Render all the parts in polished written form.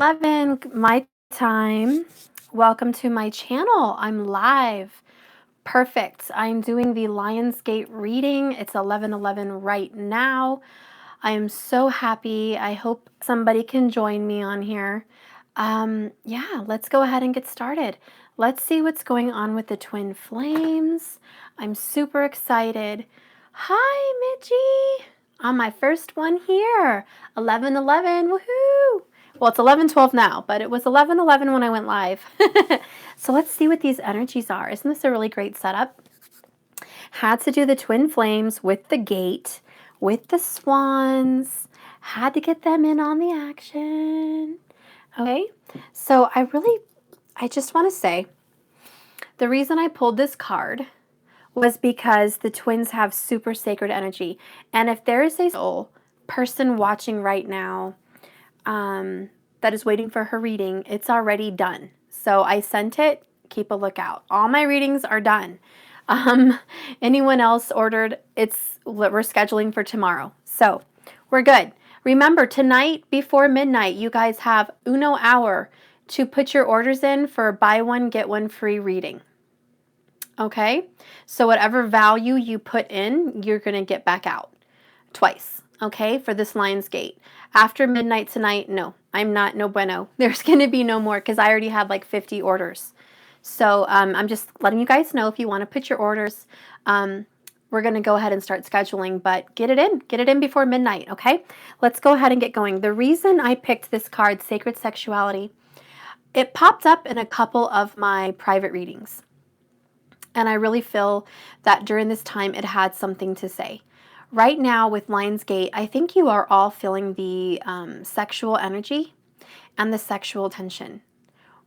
11 my time. Welcome to my channel. I'm live. Perfect. I'm doing the Lionsgate reading. It's 11:11 right now. I am so happy. I hope somebody can join me on here. Yeah, let's go ahead and get started. Let's see what's going on with the twin flames. I'm super excited. Hi, Mitchie. On my first one here. 11:11. Woohoo! Well, it's 11:12 now, but it was 11:11 when I went live. So let's see what these energies are. Isn't this a really great setup? Had to do the twin flames with the gate, with the swans. Had to get them in on the action. Okay, so I just want to say, the reason I pulled this card was because the twins have super sacred energy. And if there is a soul person watching right now that is waiting for her reading, it's already done. So I sent it. Keep a lookout. All my readings are done. Anyone else ordered, we're scheduling for tomorrow. So we're good. Remember, tonight before midnight, you guys have Uno hour to put your orders in for buy one, get one free reading. Okay? So whatever value you put in, you're going to get back out twice. Okay? For this Lionsgate. After midnight tonight, no. I'm not no bueno. There's going to be no more because I already had like 50 orders. So I'm just letting you guys know if you want to put your orders. We're going to go ahead and start scheduling, but get it in. Get it in before midnight, okay? Let's go ahead and get going. The reason I picked this card, Sacred Sexuality, it popped up in a couple of my private readings. And I really feel that during this time it had something to say. Right now with Lionsgate, I think you are all feeling the sexual energy and the sexual tension.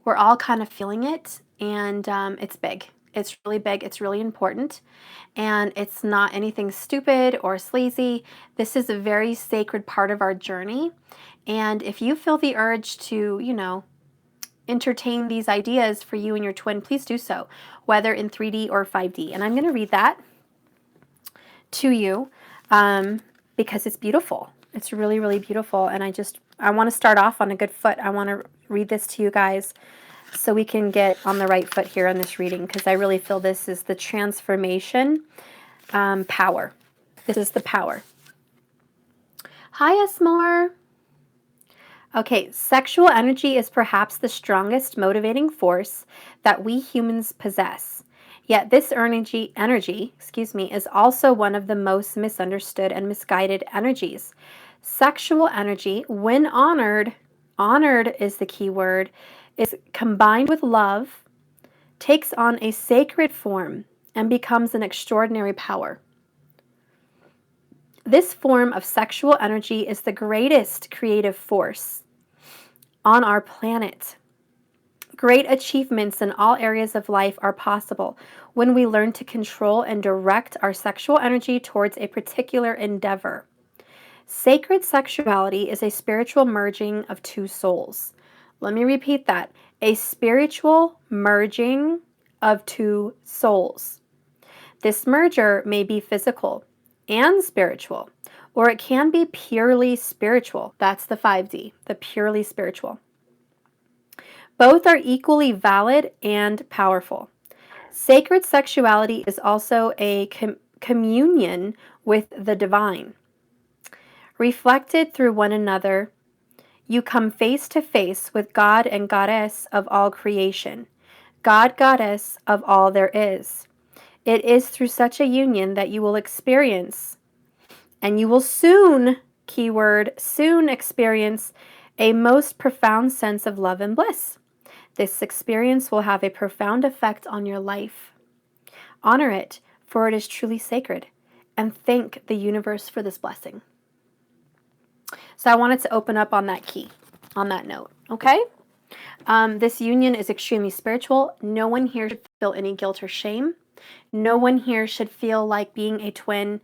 We're all kind of feeling it, and it's big. It's really big. It's really important, and it's not anything stupid or sleazy. This is a very sacred part of our journey, and if you feel the urge to, entertain these ideas for you and your twin, please do so, whether in 3D or 5D. And I'm going to read that to you because it's beautiful. It's really, really beautiful, and I want to start off on a good foot. I want to read this to you guys so we can get on the right foot here on this reading, because I really feel this is the transformation power. This is the power. Hi, Esmore. Okay, sexual energy is perhaps the strongest motivating force that we humans possess. Yet this energy, is also one of the most misunderstood and misguided energies. Sexual energy, when honored is the key word, is combined with love, takes on a sacred form, and becomes an extraordinary power. This form of sexual energy is the greatest creative force on our planet. Great achievements in all areas of life are possible when we learn to control and direct our sexual energy towards a particular endeavor. Sacred sexuality is a spiritual merging of two souls. Let me repeat that. A spiritual merging of two souls. This merger may be physical and spiritual, or it can be purely spiritual. That's the 5D, the purely spiritual. Both are equally valid and powerful. Sacred sexuality is also a communion with the divine. Reflected through one another, you come face to face with God and Goddess of all creation, God, Goddess of all there is. It is through such a union that you will experience, and you will soon, keyword, soon experience a most profound sense of love and bliss. This experience will have a profound effect on your life. Honor it, for it is truly sacred, and thank the universe for this blessing. So I wanted to open up on that key, on that note, okay? This union is extremely spiritual. No one here should feel any guilt or shame. No one here should feel like being a twin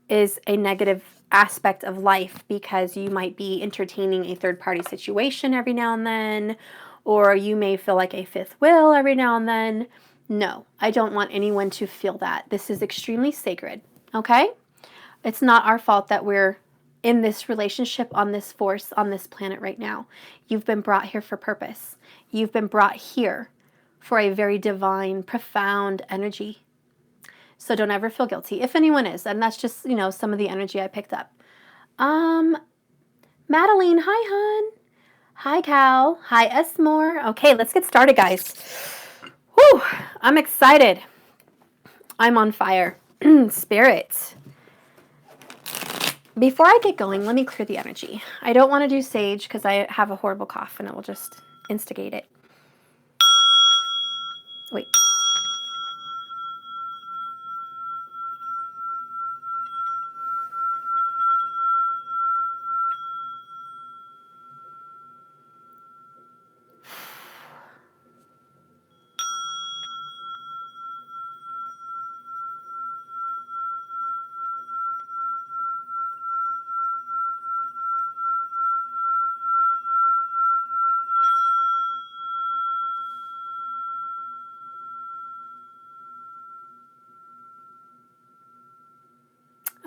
is a negative aspect of life because you might be entertaining a third-party situation every now and then, or you may feel like a fifth wheel every now and then. No, I don't want anyone to feel that. This is extremely sacred, okay? It's not our fault that we're in this relationship, on this force, on this planet right now. You've been brought here for purpose. You've been brought here for a very divine, profound energy. So don't ever feel guilty, if anyone is. And that's just, you know, some of the energy I picked up. Madeline, hi, hon. Hi, Cal. Hi, Esmore. Okay, let's get started, guys. Whew, I'm excited. I'm on fire. Spirit. Before I get going, let me clear the energy. I don't want to do sage because I have a horrible cough and it will just instigate it. Wait.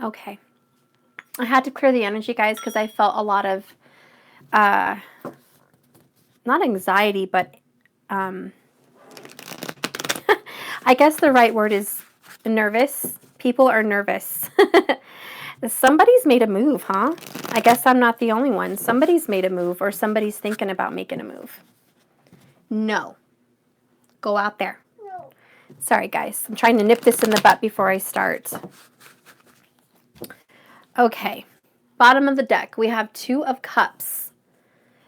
Okay. I had to clear the energy, guys, because I felt a lot of, not anxiety, but I guess the right word is nervous. People are nervous. Somebody's made a move, huh? I guess I'm not the only one. Somebody's made a move or somebody's thinking about making a move. No. Go out there. No. Sorry, guys. I'm trying to nip this in the butt before I start. Okay. Bottom of the deck, we have 2 of Cups.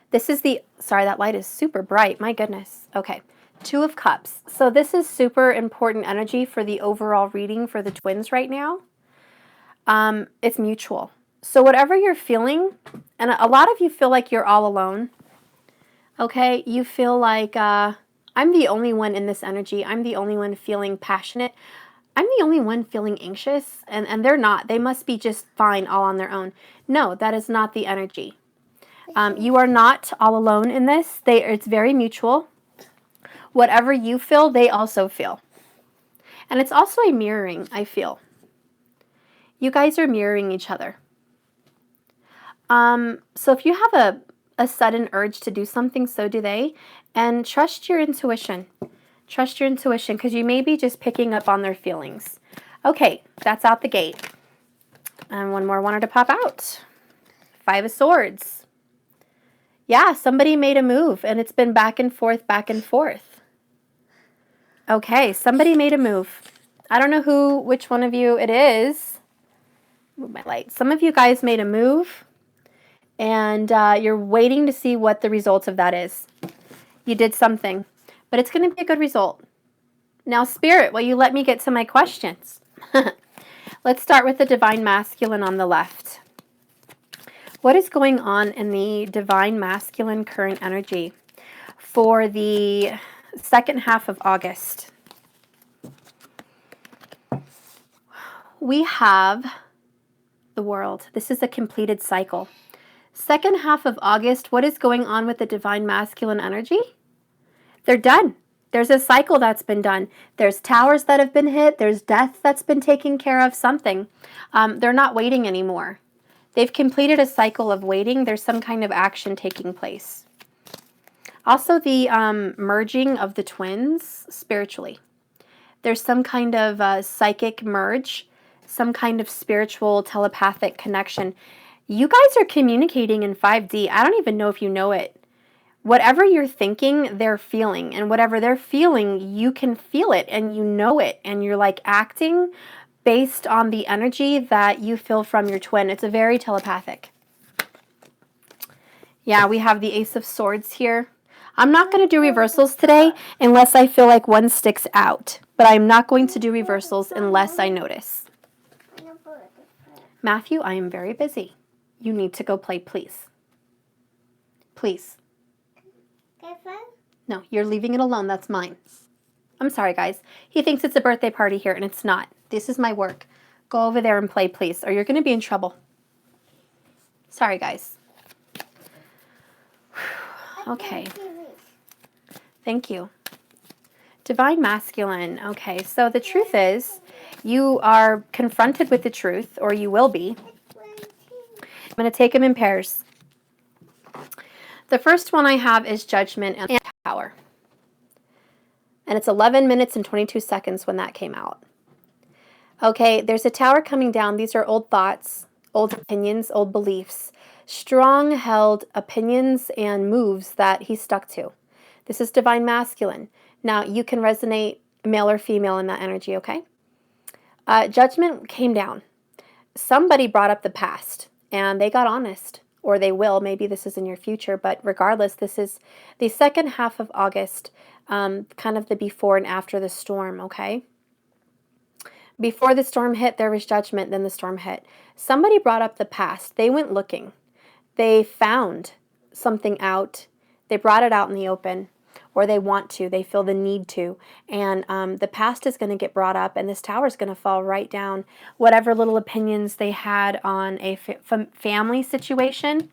This is the, sorry, that light is super bright. My goodness. Okay. 2 of Cups. So this is super important energy for the overall reading for the twins right now. It's mutual. So whatever you're feeling, and a lot of you feel like you're all alone. Okay. You feel like, I'm the only one in this energy. I'm the only one feeling passionate. I'm the only one feeling anxious, and they're not. They must be just fine all on their own. No, that is not the energy. You are not all alone in this. It's very mutual. Whatever you feel, they also feel. And it's also a mirroring, I feel. You guys are mirroring each other. So if you have a sudden urge to do something, so do they. And trust your intuition. Trust your intuition because you may be just picking up on their feelings. Okay, that's out the gate. And one more wanted to pop out. 5 of Swords. Yeah, somebody made a move and it's been back and forth, back and forth. Okay, somebody made a move. I don't know which one of you it is. Move my light. Some of you guys made a move and you're waiting to see what the result of that is. You did something. But it's going to be a good result. Now, Spirit, will you let me get to my questions? Let's start with the Divine Masculine on the left. What is going on in the Divine Masculine current energy for the second half of August? We have the World. This is a completed cycle. Second half of August, what is going on with the Divine Masculine energy? They're done. There's a cycle that's been done. There's towers that have been hit. There's death that's been taken care of, something. They're not waiting anymore. They've completed a cycle of waiting. There's some kind of action taking place. Also, the merging of the twins spiritually. There's some kind of psychic merge, some kind of spiritual telepathic connection. You guys are communicating in 5D. I don't even know if you know it. Whatever you're thinking, they're feeling. And whatever they're feeling, you can feel it and you know it. And you're like acting based on the energy that you feel from your twin. It's a very telepathic. Yeah, we have the Ace of Swords here. I'm not going to do reversals today unless I feel like one sticks out. But I'm not going to do reversals unless I notice. Matthew, I am very busy. You need to go play, please. Please. No, you're leaving it alone. That's mine. I'm sorry, guys. He thinks it's a birthday party here, and it's not. This is my work. Go over there and play, please, or you're going to be in trouble. Sorry, guys. Okay. Thank you. Divine Masculine. Okay, so the truth is, you are confronted with the truth, or you will be. I'm going to take them in pairs. The first one I have is Judgment and Tower. And it's 11 minutes and 22 seconds when that came out. Okay, there's a tower coming down. These are old thoughts, old opinions, old beliefs, strong-held opinions and moves that he stuck to. This is divine masculine. Now, you can resonate male or female in that energy, okay? Judgment came down. Somebody brought up the past, and they got honest. Or they will. Maybe this is in your future, but regardless, this is the second half of August, kind of the before and after the storm, okay? Before the storm hit, there was judgment, then the storm hit. Somebody brought up the past. They went looking. They found something out. They brought it out in the open, or they want to. They feel the need to. And the past is going to get brought up, and this tower is going to fall right down. Whatever little opinions they had on a family situation,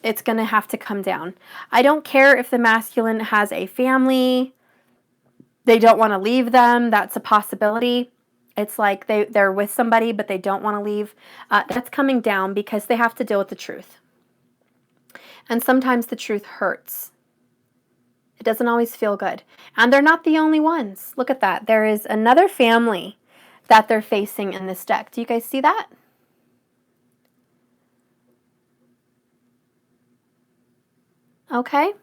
it's going to have to come down. I don't care if the masculine has a family. They don't want to leave them. That's a possibility. It's like they're with somebody, but they don't want to leave. That's coming down because they have to deal with the truth. And sometimes the truth hurts. It doesn't always feel good. And they're not the only ones. Look at that. There is another family that they're facing in this deck. Do you guys see that? Okay.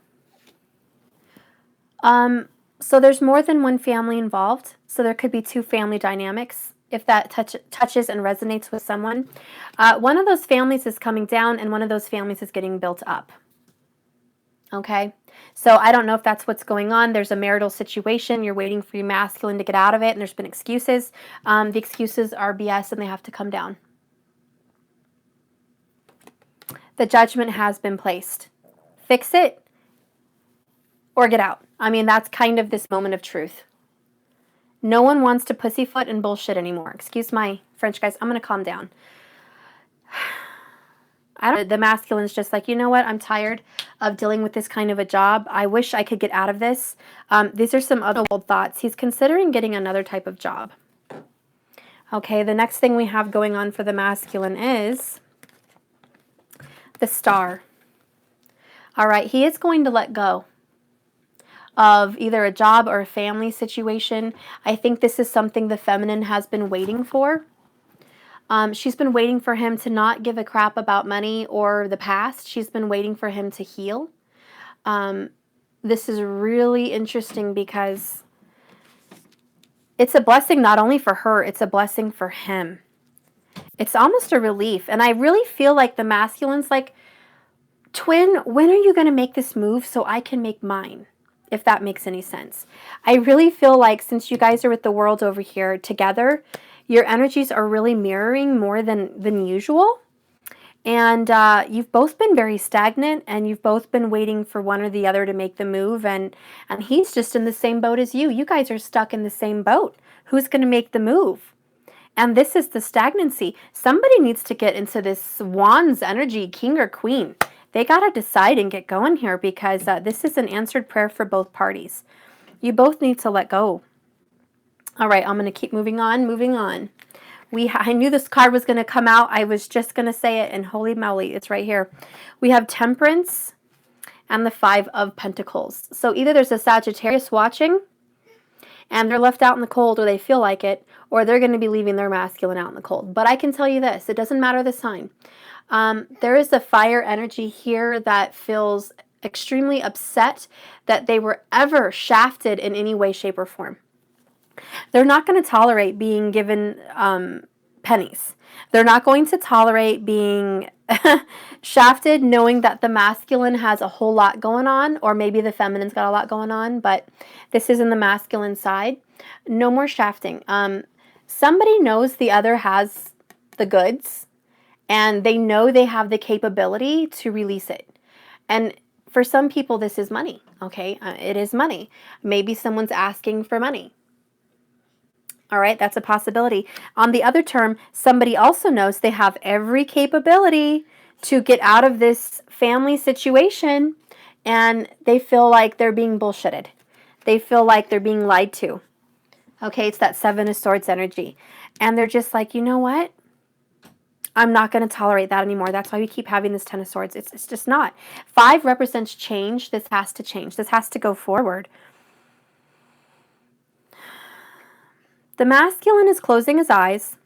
So there's more than one family involved. So there could be two family dynamics if that touches and resonates with someone. One of those families is coming down and one of those families is getting built up. Okay. So I don't know if that's what's going on. There's a marital situation. You're waiting for your masculine to get out of it, and there's been excuses. The excuses are BS, and they have to come down. The judgment has been placed. Fix it or get out. I mean, that's kind of this moment of truth. No one wants to pussyfoot and bullshit anymore. Excuse my French, guys. I'm going to calm down. The masculine's just like, you know what? I'm tired of dealing with this kind of a job. I wish I could get out of this. These are some other old thoughts. He's considering getting another type of job. Okay, the next thing we have going on for the masculine is the Star. All right, he is going to let go of either a job or a family situation. I think this is something the feminine has been waiting for. She's been waiting for him to not give a crap about money or the past. She's been waiting for him to heal. This is really interesting because it's a blessing not only for her, it's a blessing for him. It's almost a relief. And I really feel like the masculine's like, twin, when are you going to make this move so I can make mine? If that makes any sense. I really feel like since you guys are with the world over here together, your energies are really mirroring more than usual. And you've both been very stagnant, and you've both been waiting for one or the other to make the move. And he's just in the same boat as you. You guys are stuck in the same boat. Who's going to make the move? And this is the stagnancy. Somebody needs to get into this Wands energy, king or queen. They got to decide and get going here because this is an answered prayer for both parties. You both need to let go. All right, I'm going to keep moving on. I knew this card was going to come out. I was just going to say it, and holy moly, it's right here. We have Temperance and the Five of Pentacles. So either there's a Sagittarius watching, and they're left out in the cold, or they feel like it, or they're going to be leaving their masculine out in the cold. But I can tell you this, it doesn't matter the sign. There is a fire energy here that feels extremely upset that they were ever shafted in any way, shape, or form. They're not going to tolerate being given pennies. They're not going to tolerate being shafted knowing that the masculine has a whole lot going on, or maybe the feminine's got a lot going on, but this is in the masculine side. No more shafting. Somebody knows the other has the goods, and they know they have the capability to release it. And for some people, this is money, okay? It is money. Maybe someone's asking for money. All right, that's a possibility. On the other term, somebody also knows they have every capability to get out of this family situation, and they feel like they're being bullshitted. They feel like they're being lied to. Okay, it's that Seven of Swords energy. And they're just like, you know what? I'm not going to tolerate that anymore. That's why we keep having this Ten of Swords. It's just not. 5 represents change. This has to change. This has to go forward. The masculine is closing his eyes.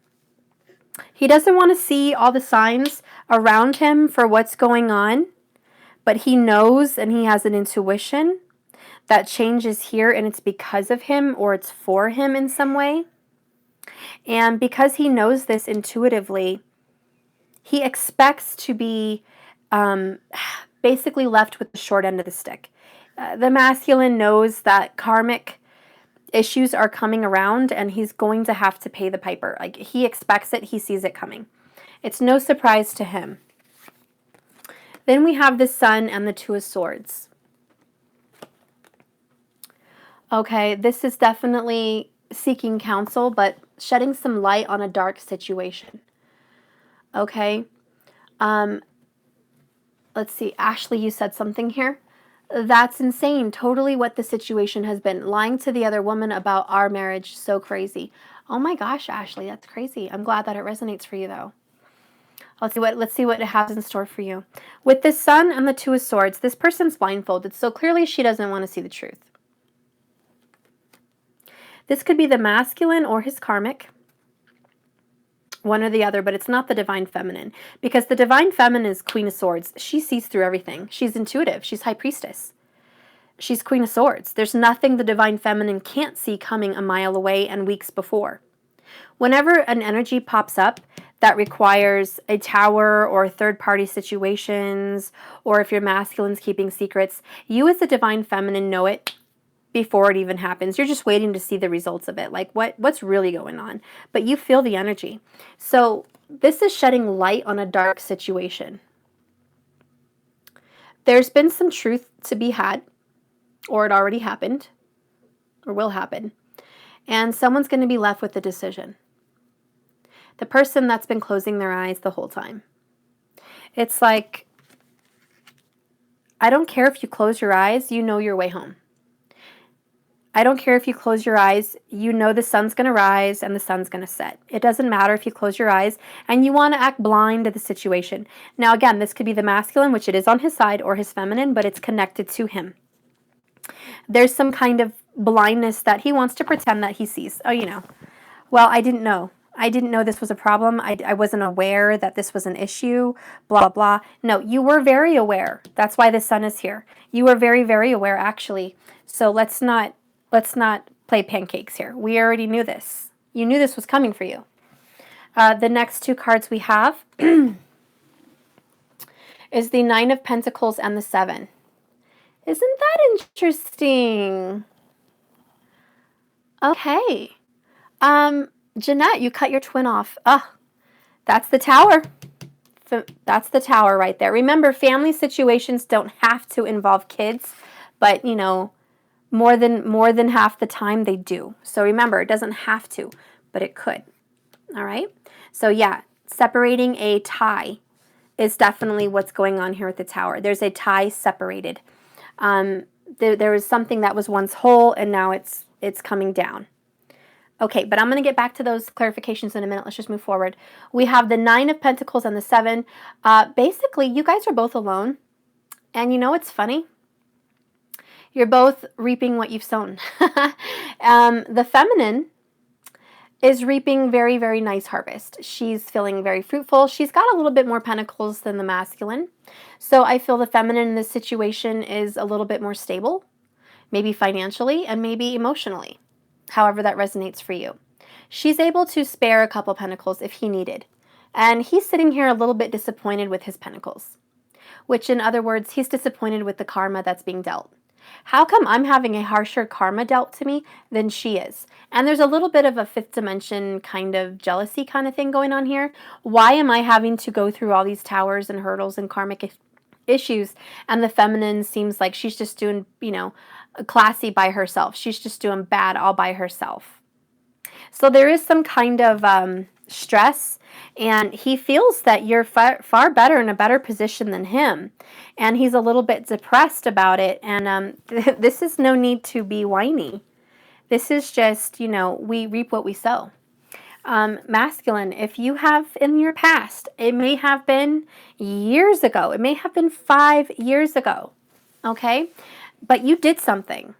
He doesn't want to see all the signs around him for what's going on, but he knows and he has an intuition that change is here, and it's because of him or it's for him in some way. And because he knows this intuitively, he expects to be basically left with the short end of the stick. The masculine knows that karmic issues are coming around and he's going to have to pay the piper. Like, he expects it, he sees it coming. It's no surprise to him. Then we have the Sun and the Two of Swords. Okay, this is definitely seeking counsel, but shedding some light on a dark situation. Okay. Let's see. Ashley, you said something here. That's insane. Totally what the situation has been. Lying to the other woman about our marriage. So crazy. Oh my gosh, Ashley, that's crazy. I'm glad that it resonates for you, though. Let's see what it has in store for you. With the Sun and the Two of Swords, this person's blindfolded, so clearly she doesn't want to see the truth. This could be the masculine or his karmic. One or the other, but it's not the divine feminine. Because the divine feminine is Queen of Swords. She sees through everything. She's intuitive. She's High Priestess. She's Queen of Swords. There's nothing the divine feminine can't see coming a mile away and weeks before. Whenever an energy pops up that requires a tower or third-party situations, or if your masculine's keeping secrets, you as the divine feminine know it before it even happens. You're just waiting to see the results of it. Like, what's really going on? But you feel the energy. So this is shedding light on a dark situation. There's been some truth to be had, or it already happened, or will happen. And someone's going to be left with the decision. The person that's been closing their eyes the whole time. It's like, I don't care if you close your eyes, you know your way home. I don't care if you close your eyes, you know the sun's going to rise and the sun's going to set. It doesn't matter if you close your eyes and you want to act blind to the situation. Now again, this could be the masculine, which it is on his side, or his feminine, but it's connected to him. There's some kind of blindness that he wants to pretend that he sees. Oh, you know, well, I didn't know. I didn't know this was a problem. I wasn't aware that this was an issue, blah, blah. No, you were very aware. That's why the sun is here. You were very, very aware, actually. So let's not play pancakes here. We already knew this. You knew this was coming for you. The next two cards we have is the Nine of Pentacles and the Seven. Isn't that interesting? Okay. Jeanette, you cut your twin off. That's the Tower. That's the Tower right there. Remember, family situations don't have to involve kids, but, you know, more than half the time they do. So remember, it doesn't have to, but it could. All right? So yeah, separating a tie is definitely what's going on here with the Tower. There's a tie separated. There was something that was once whole, and now it's coming down. Okay, but I'm going to get back to those clarifications in a minute. Let's just move forward. We have the Nine of Pentacles and the Seven. Basically, you guys are both alone. And you know what's funny? You're both reaping what you've sown. The feminine is reaping very, very nice harvest. She's feeling very fruitful. She's got a little bit more pentacles than the masculine. So I feel the feminine in this situation is a little bit more stable, maybe financially and maybe emotionally, however that resonates for you. She's able to spare a couple pentacles if he needed. And he's sitting here a little bit disappointed with his pentacles, which in other words, he's disappointed with the karma that's being dealt. How come I'm having a harsher karma dealt to me than she is? And there's a little bit of a fifth dimension kind of jealousy kind of thing going on here. Why am I having to go through all these towers and hurdles and karmic issues? And the feminine seems like she's just doing, you know, classy by herself. She's just doing bad all by herself. So there is some kind of stress, and he feels that you're far better in a better position than him, and he's a little bit depressed about it. And this is no need to be whiny. This is just, you know, we reap what we sow. Masculine, if you have in your past, it may have been years ago, it may have been 5 years ago, okay? But you did something.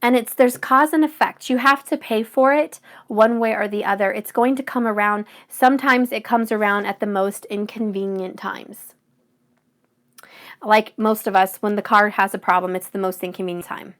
And there's cause and effect. You have to pay for it one way or the other. It's going to come around. Sometimes it comes around at the most inconvenient times. Like most of us, when the car has a problem, it's the most inconvenient time.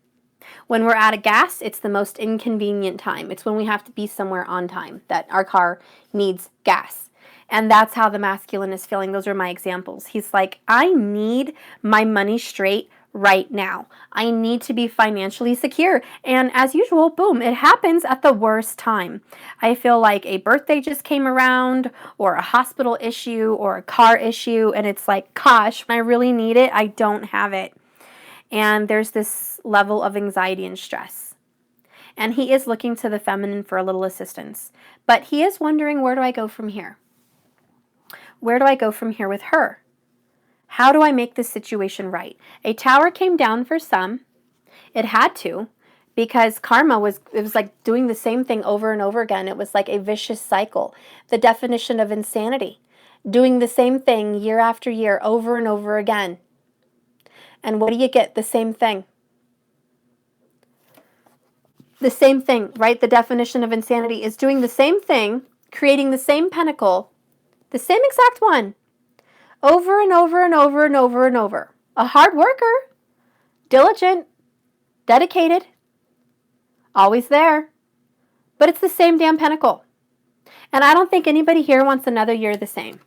When we're out of gas, it's the most inconvenient time. It's when we have to be somewhere on time that our car needs gas. And that's how the masculine is feeling. Those are my examples. He's like, I need my money straight right now. I need to be financially secure. And as usual, boom, it happens at the worst time. I feel like a birthday just came around, or a hospital issue, or a car issue, and it's like, gosh, when I really need it, I don't have it. And there's this level of anxiety and stress. And he is looking to the feminine for a little assistance. But he is wondering, where do I go from here? Where do I go from here with her? How do I make this situation right? A tower came down for some. It had to, because karma was like doing the same thing over and over again. It was like a vicious cycle. The definition of insanity. Doing the same thing year after year, over and over again. And what do you get? The same thing. The same thing, right? The definition of insanity is doing the same thing, creating the same pentacle, the same exact one, over and over and over and over and over. A hard worker, diligent, dedicated, always there, but it's the same damn pentacle. And I don't think anybody here wants another year the same.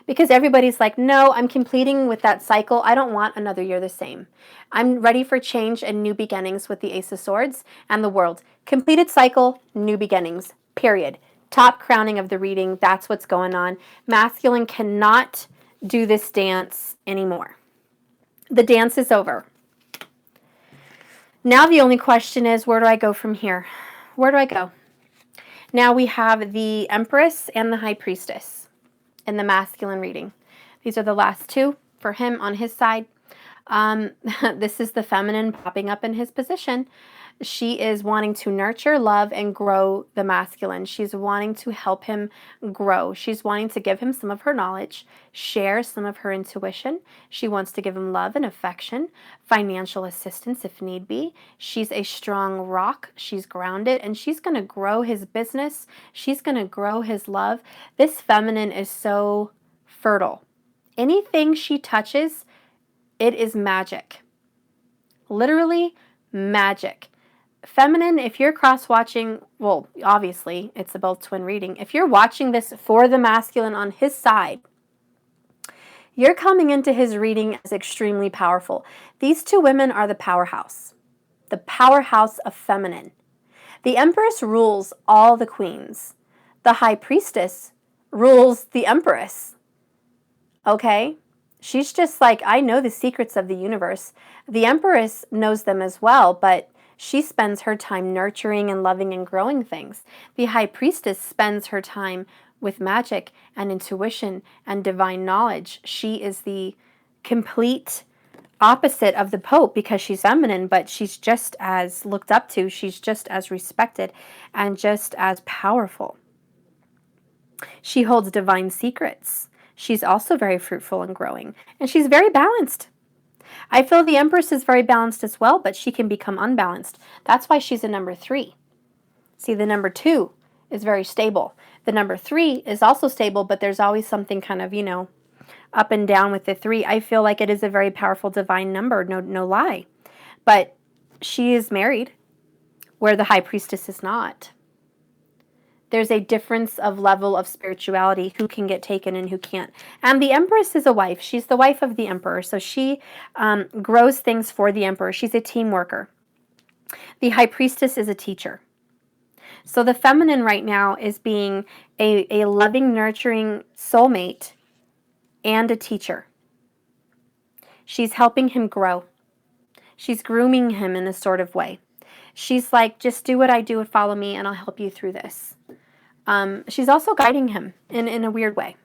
Because everybody's like, no, I'm completing with that cycle. I don't want another year the same. I'm ready for change and new beginnings with the Ace of Swords and the World. Completed cycle, new beginnings, period. Top crowning of the reading, that's what's going on. Masculine cannot do this dance anymore. The dance is over. Now the only question is, where do I go from here? Where do I go? Now we have the Empress and the High Priestess in the masculine reading. These are the last two for him on his side. This is the feminine popping up in his position. She is wanting to nurture, love, and grow the masculine. She's wanting to help him grow. She's wanting to give him some of her knowledge, share some of her intuition. She wants to give him love and affection, financial assistance if need be. She's a strong rock. She's grounded, and she's going to grow his business. She's going to grow his love. This feminine is so fertile. Anything she touches, it is magic. Literally magic. Feminine, if you're cross-watching, well, obviously, it's a both twin reading. If you're watching this for the masculine on his side, you're coming into his reading as extremely powerful. These two women are the powerhouse of feminine. The Empress rules all the queens. The High Priestess rules the Empress. Okay? She's just like, I know the secrets of the universe. The Empress knows them as well, but she spends her time nurturing and loving and growing things. The High Priestess spends her time with magic and intuition and divine knowledge. She is the complete opposite of the Pope because she's feminine, but she's just as looked up to. She's just as respected and just as powerful. She holds divine secrets. She's also very fruitful and growing, and she's very balanced. I feel the Empress is very balanced as well, but she can become unbalanced. That's why she's a number 3. See, the number 2 is very stable. The number 3 is also stable, but there's always something kind of, up and down with the 3. I feel like it is a very powerful divine number, no lie. But she is married, where the High Priestess is not. There's a difference of level of spirituality, who can get taken and who can't. And the Empress is a wife. She's the wife of the Emperor, so she grows things for the Emperor. She's a team worker. The High Priestess is a teacher. So the feminine right now is being a loving, nurturing soulmate and a teacher. She's helping him grow. She's grooming him in a sort of way. She's like, just do what I do and follow me, and I'll help you through this. She's also guiding him in a weird way.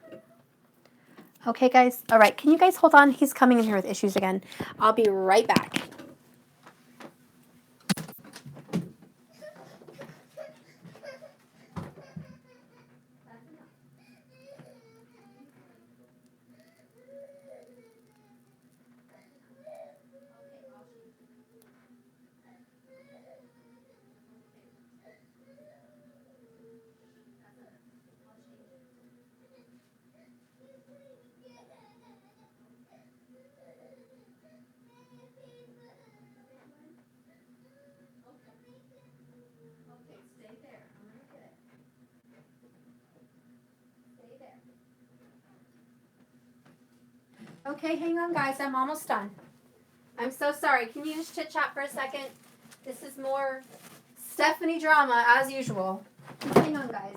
Okay, guys? All right, can you guys hold on? He's coming in here with issues again. I'll be right back. Okay, hang on, guys. I'm almost done. I'm so sorry. Can you just chit chat for a second? This is more Stephanie drama as usual. Hang on, guys.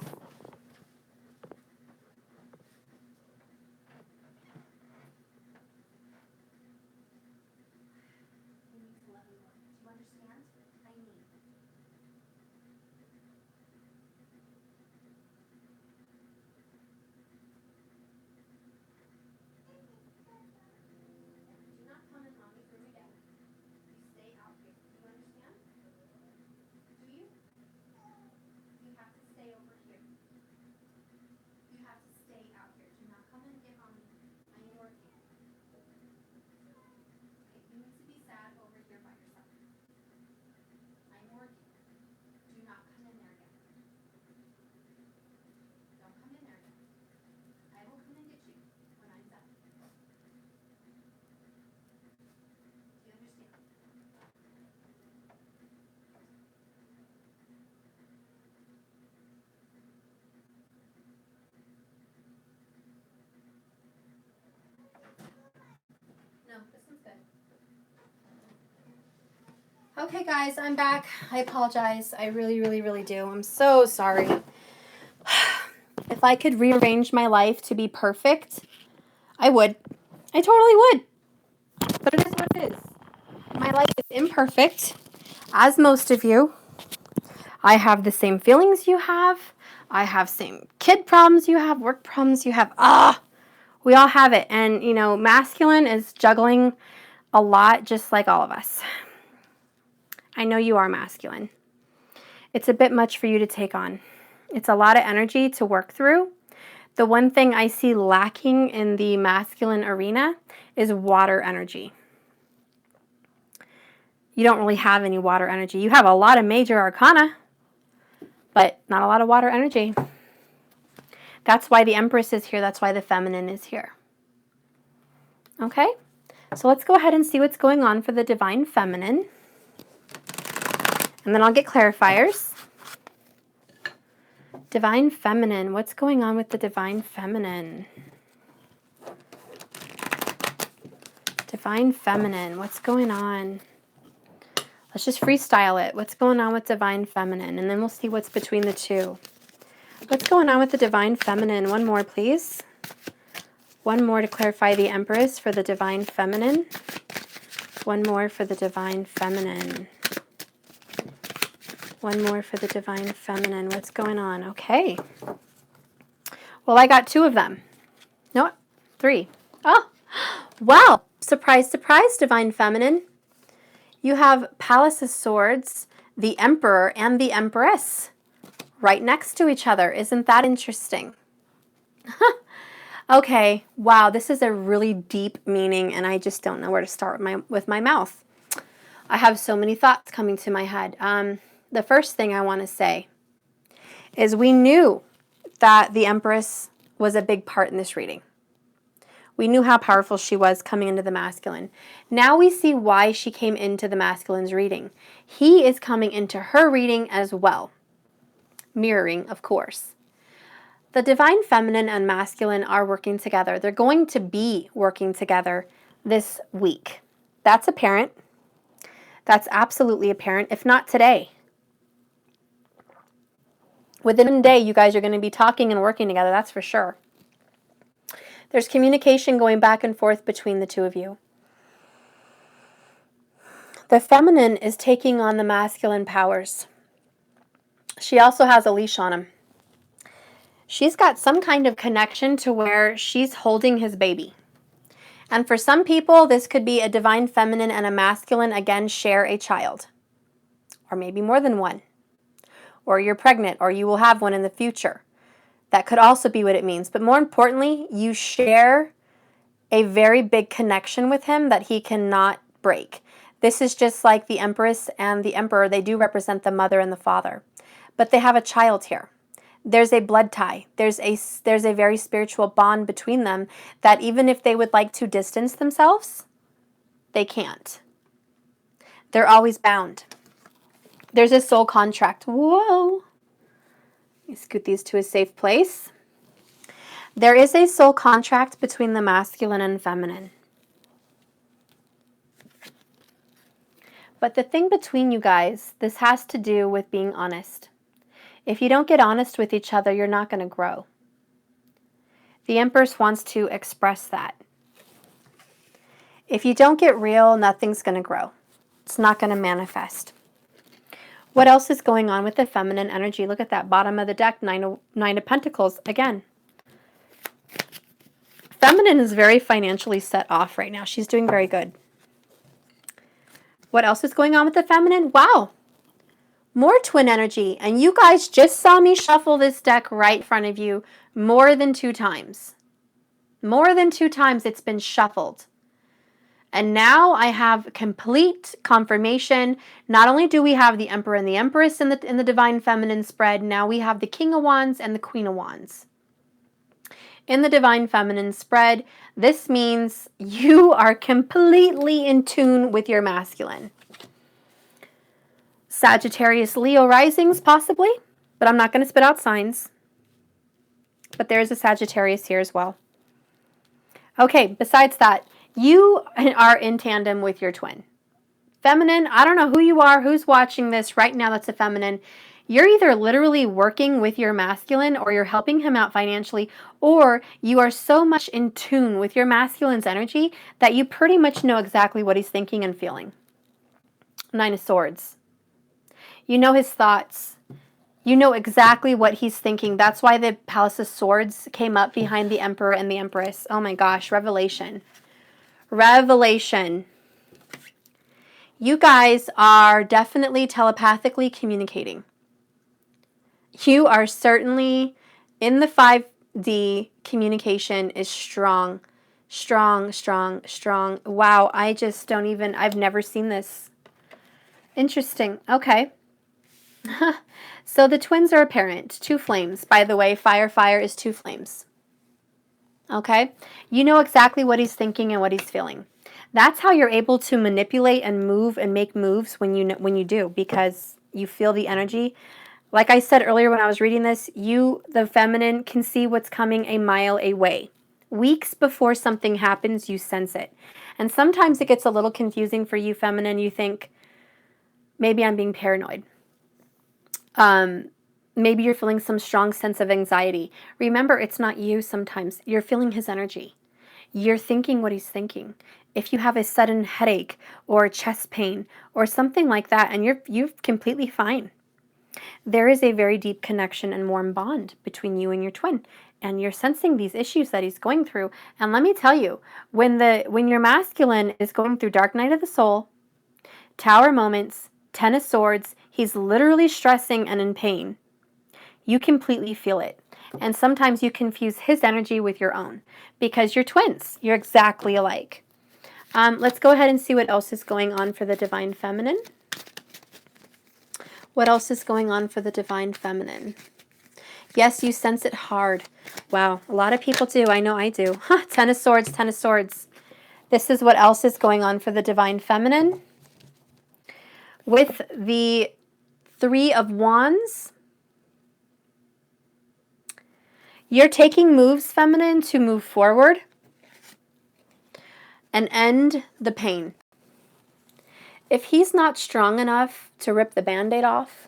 No, this one's good. Okay, guys, I'm back. I apologize. I really, really, really do. I'm so sorry. If I could rearrange my life to be perfect, I would. I totally would. But it is what it is. My life is imperfect, as most of you. I have the same feelings you have. I have same kid problems you have, work problems you have. We all have it. And, you know, masculine is juggling a lot just like all of us. I know you are masculine. It's a bit much for you to take on. It's a lot of energy to work through. The one thing I see lacking in the masculine arena is water energy. You don't really have any water energy. You have a lot of major arcana, but not a lot of water energy. That's why the Empress is here. That's why the feminine is here. Okay? So let's go ahead and see what's going on for the divine feminine. And then I'll get clarifiers. Divine feminine. What's going on with the divine feminine? Divine feminine. What's going on? Let's just freestyle it. What's going on with divine feminine? And then we'll see what's between the two. What's going on with the divine feminine? One more, please. One more to clarify the Empress for the divine feminine. One more for the divine feminine. One more for the divine feminine. What's going on? Okay. Well, I got 2 of them. No, 3. Oh, wow. Surprise, surprise, divine feminine. You have Palace of Swords, the Emperor, and the Empress right next to each other. Isn't that interesting? Okay, wow, this is a really deep meaning, and I just don't know where to start with my mouth. I have so many thoughts coming to my head. The first thing I want to say is we knew that the Empress was a big part in this reading. We knew how powerful she was coming into the masculine. Now we see why she came into the masculine's reading. He is coming into her reading as well. Mirroring, of course. The divine feminine and masculine are working together. They're going to be working together this week. That's apparent. That's absolutely apparent, if not today. Within a day, you guys are going to be talking and working together, that's for sure. There's communication going back and forth between the two of you. The feminine is taking on the masculine powers. She also has a leash on him. She's got some kind of connection to where she's holding his baby. And for some people, this could be a divine feminine and a masculine, again, share a child. Or maybe more than one. Or you're pregnant, or you will have one in the future. That could also be what it means. But more importantly, you share a very big connection with him that he cannot break. This is just like the Empress and the Emperor. They do represent the mother and the father. But they have a child here. There's a blood tie. There's a very spiritual bond between them that even if they would like to distance themselves, they can't. They're always bound. There's a soul contract. Whoa. Let me scoot these to a safe place. There is a soul contract between the masculine and feminine. But the thing between you guys, this has to do with being honest. If you don't get honest with each other, you're not going to grow. The Empress wants to express that. If you don't get real, nothing's going to grow. It's not going to manifest. What else is going on with the feminine energy? Look at that bottom of the deck, Nine of Pentacles. Again, feminine is very financially set off right now. She's doing very good. What else is going on with the feminine? Wow. More twin energy. And you guys just saw me shuffle this deck right in front of you more than 2 times. More than 2 times it's been shuffled. And now I have complete confirmation. Not only do we have the Emperor and the Empress in the Divine Feminine spread, now we have the King of Wands and the Queen of Wands. In the Divine Feminine spread, this means you are completely in tune with your masculine. Sagittarius, Leo risings, possibly, but I'm not going to spit out signs. But there's a Sagittarius here as well. Okay, besides that, you are in tandem with your twin. Feminine, I don't know who you are, who's watching this right now that's a feminine. You're either literally working with your masculine or you're helping him out financially, or you are so much in tune with your masculine's energy that you pretty much know exactly what he's thinking and feeling. 9 of Swords. You know his thoughts. You know exactly what he's thinking. That's why the Palace of Swords came up behind the Emperor and the Empress. Oh my gosh, revelation. Revelation. You guys are definitely telepathically communicating. You are certainly in the 5D, communication is strong. Strong, strong, strong. Wow, I just don't even, I've never seen this. Interesting. Okay. So the twins are apparent. 2 flames. By the way, fire, fire is 2 flames. Okay? You know exactly what he's thinking and what he's feeling. That's how you're able to manipulate and move and make moves when you do, because you feel the energy. Like I said earlier when I was reading this, you, the feminine, can see what's coming a mile away. Weeks before something happens, you sense it. And sometimes it gets a little confusing for you, feminine. You think, maybe I'm being paranoid. Maybe you're feeling some strong sense of anxiety. Remember, it's not you sometimes. You're feeling his energy. You're thinking what he's thinking. If you have a sudden headache or chest pain or something like that, and you're completely fine. There is a very deep connection and warm bond between you and your twin. And you're sensing these issues that he's going through. And let me tell you, when your masculine is going through dark night of the soul, tower moments, 10 of Swords, he's literally stressing and in pain. You completely feel it. And sometimes you confuse his energy with your own because you're twins. You're exactly alike. Let's go ahead and see what else is going on for the Divine Feminine. What else is going on for the Divine Feminine? Yes, you sense it hard. Wow, a lot of people do. I know I do. 10 of Swords, 10 of Swords. This is what else is going on for the Divine Feminine. With the 3 of Wands, you're taking moves, feminine, to move forward and end the pain. If he's not strong enough to rip the Band-Aid off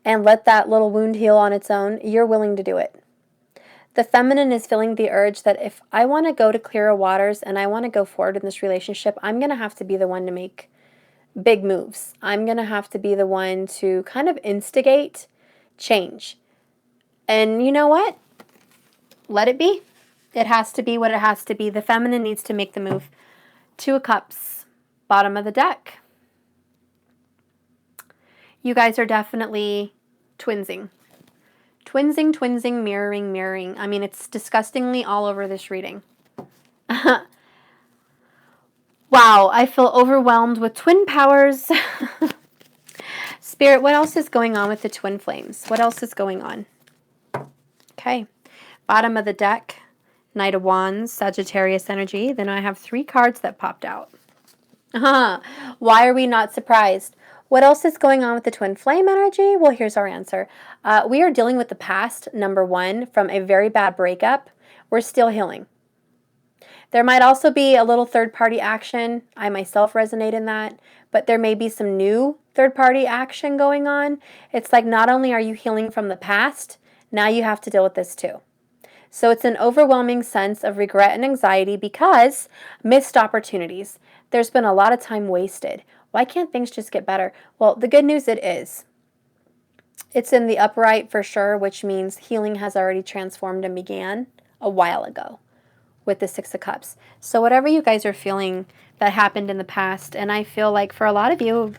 and let that little wound heal on its own, you're willing to do it. The feminine is feeling the urge that if I want to go to clearer waters and I want to go forward in this relationship, I'm going to have to be the one to make big moves. I'm going to have to be the one to kind of instigate change. And you know what? Let it be. It has to be what it has to be. The feminine needs to make the move. 2 of Cups, bottom of the deck. You guys are definitely twinsing. Twinsing, twinsing, mirroring, mirroring. I mean, it's disgustingly all over this reading. Wow, I feel overwhelmed with twin powers. Spirit, what else is going on with the twin flames? What else is going on? Okay, bottom of the deck, Knight of Wands, Sagittarius energy. Then I have 3 cards that popped out. Why are we not surprised? What else is going on with the twin flame energy? Well, here's our answer. We are dealing with the past, number 1, from a very bad breakup. We're still healing. There might also be a little third-party action. I myself resonate in that, but there may be some new third-party action going on. It's like not only are you healing from the past, now you have to deal with this too. So it's an overwhelming sense of regret and anxiety because missed opportunities. There's been a lot of time wasted. Why can't things just get better? Well, the good news it is. It's in the upright for sure, which means healing has already transformed and began a while ago with the Six of Cups. So whatever you guys are feeling that happened in the past, and I feel like for a lot of you,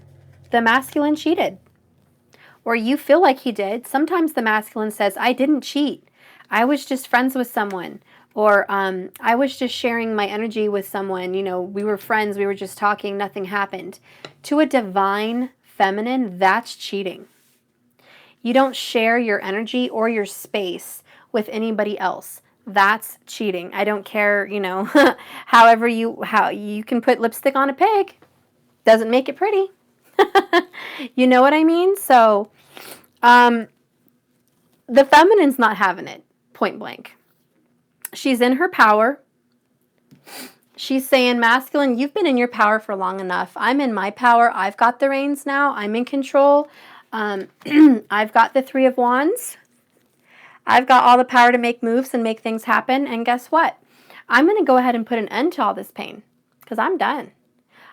the masculine cheated. Or you feel like he did. Sometimes the masculine says, I didn't cheat. I was just friends with someone. Or I was just sharing my energy with someone. You know, we were friends. We were just talking. Nothing happened. To a divine feminine, that's cheating. You don't share your energy or your space with anybody else. That's cheating. I don't care, you know, how you can put lipstick on a pig. Doesn't make it pretty. You know what I mean? So, the feminine's not having it, point blank. She's in her power. She's saying, masculine, you've been in your power for long enough. I'm in my power. I've got the reins now. I'm in control. I've got the Three of Wands. I've got all the power to make moves and make things happen. And guess what? I'm going to go ahead and put an end to all this pain because I'm done.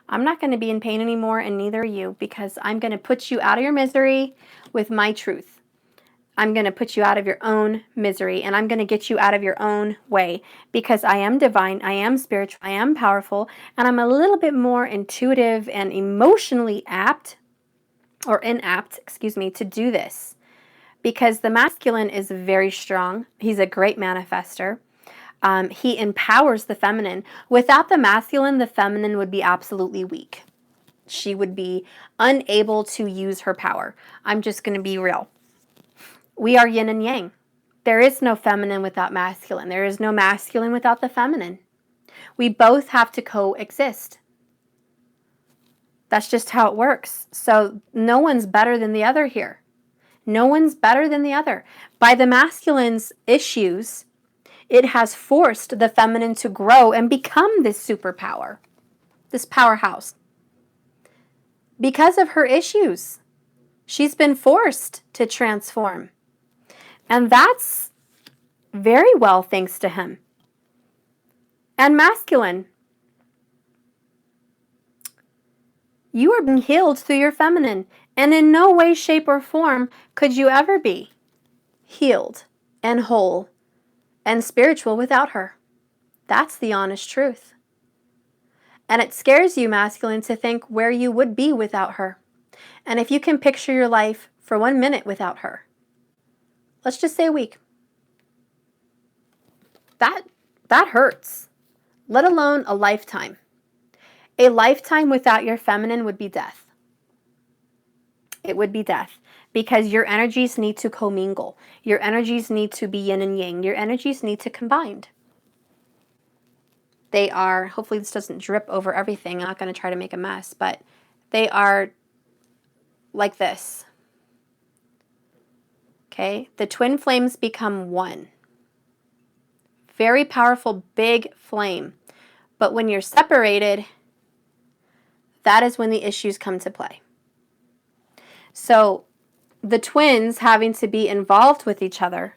I'm not going to be in pain anymore, and neither are you, because I'm going to put you out of your misery with my truth. I'm going to put you out of your own misery, and I'm going to get you out of your own way, because I am divine, I am spiritual, I am powerful, and I'm a little bit more intuitive and emotionally apt, or inapt, excuse me, to do this. Because the masculine is very strong. He's a great manifester. He empowers the feminine. Without the masculine, the feminine would be absolutely weak. She would be unable to use her power. I'm just going to be real. We are yin and yang. There is no feminine without masculine. There is no masculine without the feminine. We both have to coexist. That's just how it works. So no one's better than the other here. No one's better than the other. By the masculine's issues, it has forced the feminine to grow and become this superpower, this powerhouse. Because of her issues, she's been forced to transform. And that's very well thanks to him. And masculine, you are being healed through your feminine. And in no way, shape, or form could you ever be healed and whole and spiritual without her. That's the honest truth. And it scares you, masculine, to think where you would be without her. And if you can picture your life for 1 minute without her, let's just say a week, that hurts, let alone a lifetime. A lifetime without your feminine would be death. It would be death, because your energies need to commingle. Your energies need to be yin and yang. Your energies need to combine. They are, hopefully this doesn't drip over everything. I'm not going to try to make a mess, but they are like this. Okay? The twin flames become one. Very powerful, big flame. But when you're separated, that is when the issues come to play. So the twins having to be involved with each other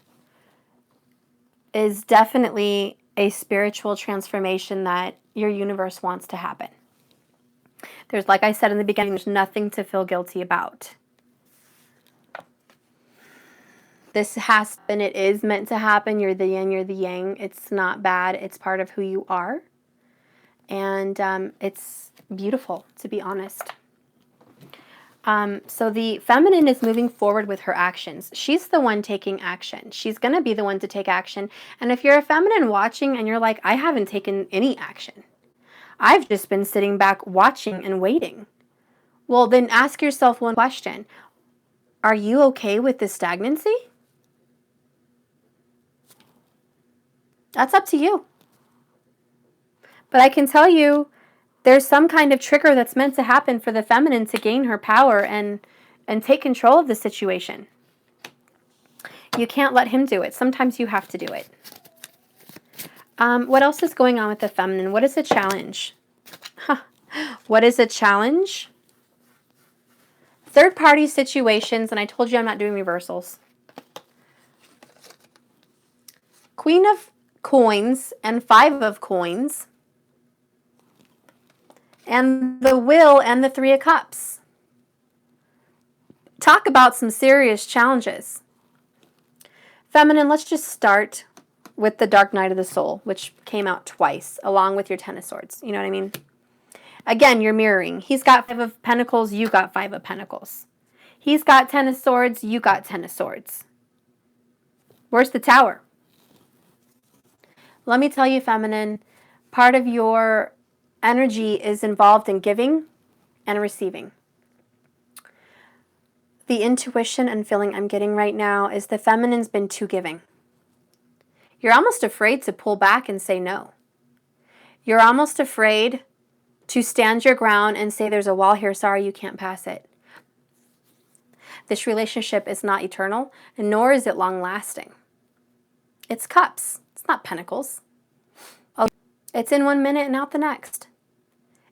is definitely a spiritual transformation that your universe wants to happen. There's, like I said in the beginning, there's nothing to feel guilty about. This has been, it is meant to happen. You're the yin, you're the yang. It's not bad. It's part of who you are. And it's beautiful, to be honest. So the feminine is moving forward with her actions. She's the one taking action. She's going to be the one to take action. And if you're a feminine watching and you're like, I haven't taken any action, I've just been sitting back watching and waiting. Well, then ask yourself one question. Are you okay with this stagnancy? That's up to you. But I can tell you, there's some kind of trigger that's meant to happen for the feminine to gain her power and take control of the situation. You can't let him do it. Sometimes you have to do it. What else is going on with the feminine? What is the challenge? Huh. What is a challenge? Third-party situations, and I told you I'm not doing reversals. Queen of Coins and Five of Coins. And the Wheel and the Three of Cups. Talk about some serious challenges. Feminine, let's just start with the Dark Night of the Soul, which came out twice, along with your Ten of Swords. You know what I mean? Again, you're mirroring. He's got Five of Pentacles, you got Five of Pentacles. He's got Ten of Swords, you got Ten of Swords. Where's the Tower? Let me tell you, feminine, part of your energy is involved in giving and receiving. The intuition and feeling I'm getting right now is the feminine's been too giving. You're almost afraid to pull back and say no. You're almost afraid to stand your ground and say there's a wall here, sorry, you can't pass it. This relationship is not eternal, nor is it long-lasting. It's cups. It's not pentacles. It's in 1 minute and out the next.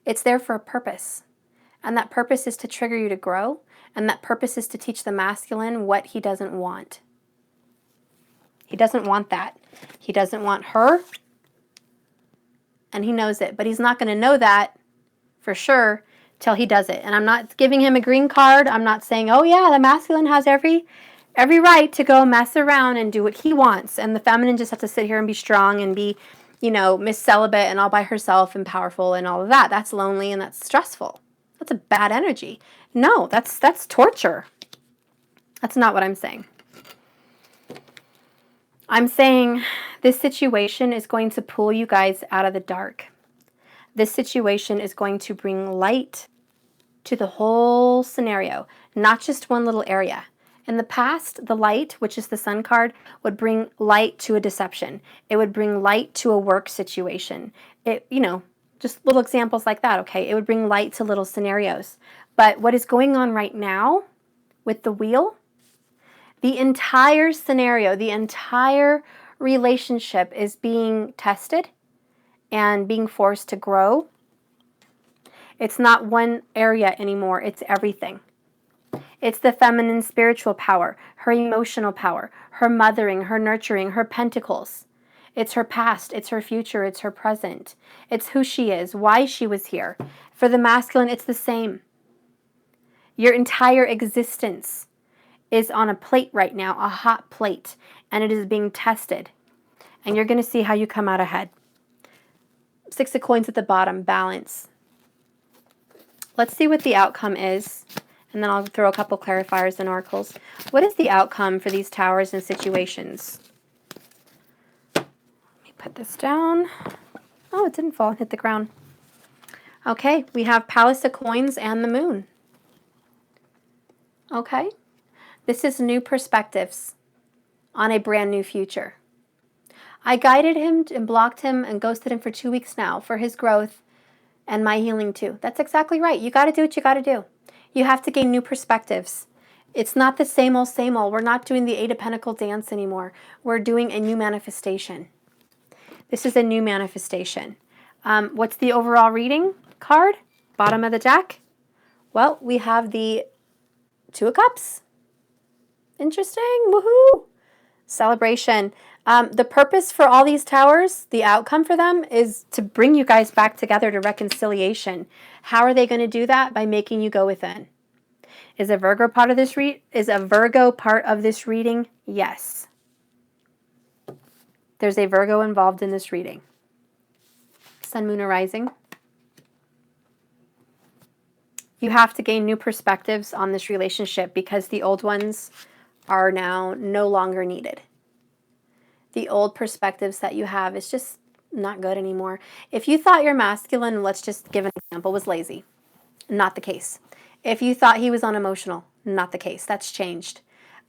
It's there for a purpose. And that purpose is to trigger you to grow, and that purpose is to teach the masculine what he doesn't want. He doesn't want that. He doesn't want her, and he knows it. But he's not going to know that for sure till he does it. And I'm not giving him a green card. I'm not saying, oh yeah, the masculine has every right to go mess around and do what he wants. And the feminine just has to sit here and be strong and be, you know, Miss Celibate and all by herself and powerful and all of that. That's lonely and that's stressful. That's a bad energy. No, that's torture. That's not what I'm saying. I'm saying this situation is going to pull you guys out of the dark. This situation is going to bring light to the whole scenario, not just one little area. In the past, the light, which is the Sun card, would bring light to a deception. It would bring light to a work situation. It, you know, just little examples like that, okay? It would bring light to little scenarios. But what is going on right now with the Wheel, the entire scenario, the entire relationship is being tested and being forced to grow. It's not one area anymore, it's everything. It's the feminine spiritual power, her emotional power, her mothering, her nurturing, her pentacles. It's her past, it's her future, it's her present. It's who she is, why she was here. For the masculine, it's the same. Your entire existence is on a plate right now, a hot plate, and it is being tested. And you're going to see how you come out ahead. Six of Coins at the bottom, balance. Let's see what the outcome is, and then I'll throw a couple clarifiers and oracles. What is the outcome for these towers and situations? Let me put this down. Oh, it didn't fall and hit the ground. Okay, we have Palace of Coins and the Moon. Okay, this is new perspectives on a brand new future. I guided him and blocked him and ghosted him for 2 weeks now for his growth and my healing too. That's exactly right. You got to do what you got to do. You have to gain new perspectives. It's not the same old, same old. We're not doing the Eight of Pentacles dance anymore. We're doing a new manifestation. This is a new manifestation. What's the overall reading card? Bottom of the deck? Well, we have the Two of Cups. Interesting. Woohoo. Celebration. The purpose for all these towers, the outcome for them is to bring you guys back together to reconciliation. How are they going to do that? By making you go within. Is a Virgo part of this reading? Yes. There's a Virgo involved in this reading. Sun, Moon, or Rising. You have to gain new perspectives on this relationship because the old ones are now no longer needed. The old perspectives that you have is just not good anymore. If you thought your masculine, let's just give an example, was lazy, not the case. If you thought he was unemotional, not the case. That's changed.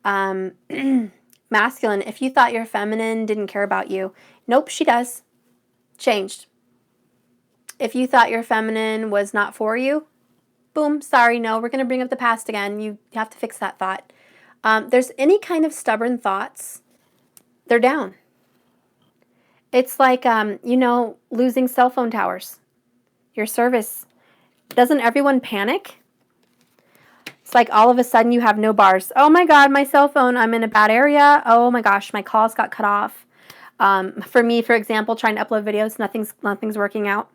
Masculine, if you thought your feminine didn't care about you, nope, she does. Changed. If you thought your feminine was not for you, boom, sorry, no, we're going to bring up the past again. You have to fix that thought. There's any kind of stubborn thoughts, they're down. It's like, losing cell phone towers. Your service. Doesn't everyone panic? It's like all of a sudden you have no bars. Oh my God, my cell phone, I'm in a bad area. Oh my gosh, my calls got cut off. For me, for example, trying to upload videos, nothing's working out.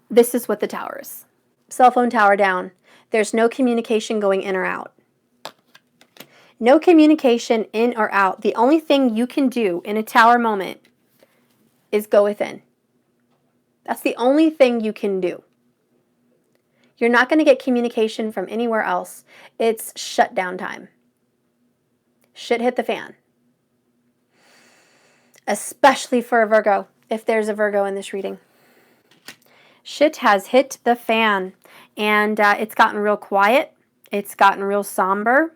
This is what the tower is. Cell phone tower down. There's no communication going in or out. No communication in or out. The only thing you can do in a tower moment is go within. That's the only thing you can do. You're not going to get communication from anywhere else. It's shutdown time. Shit hit the fan. Especially for a Virgo, if there's a Virgo in this reading. Shit has hit the fan, and it's gotten real quiet. It's gotten real somber.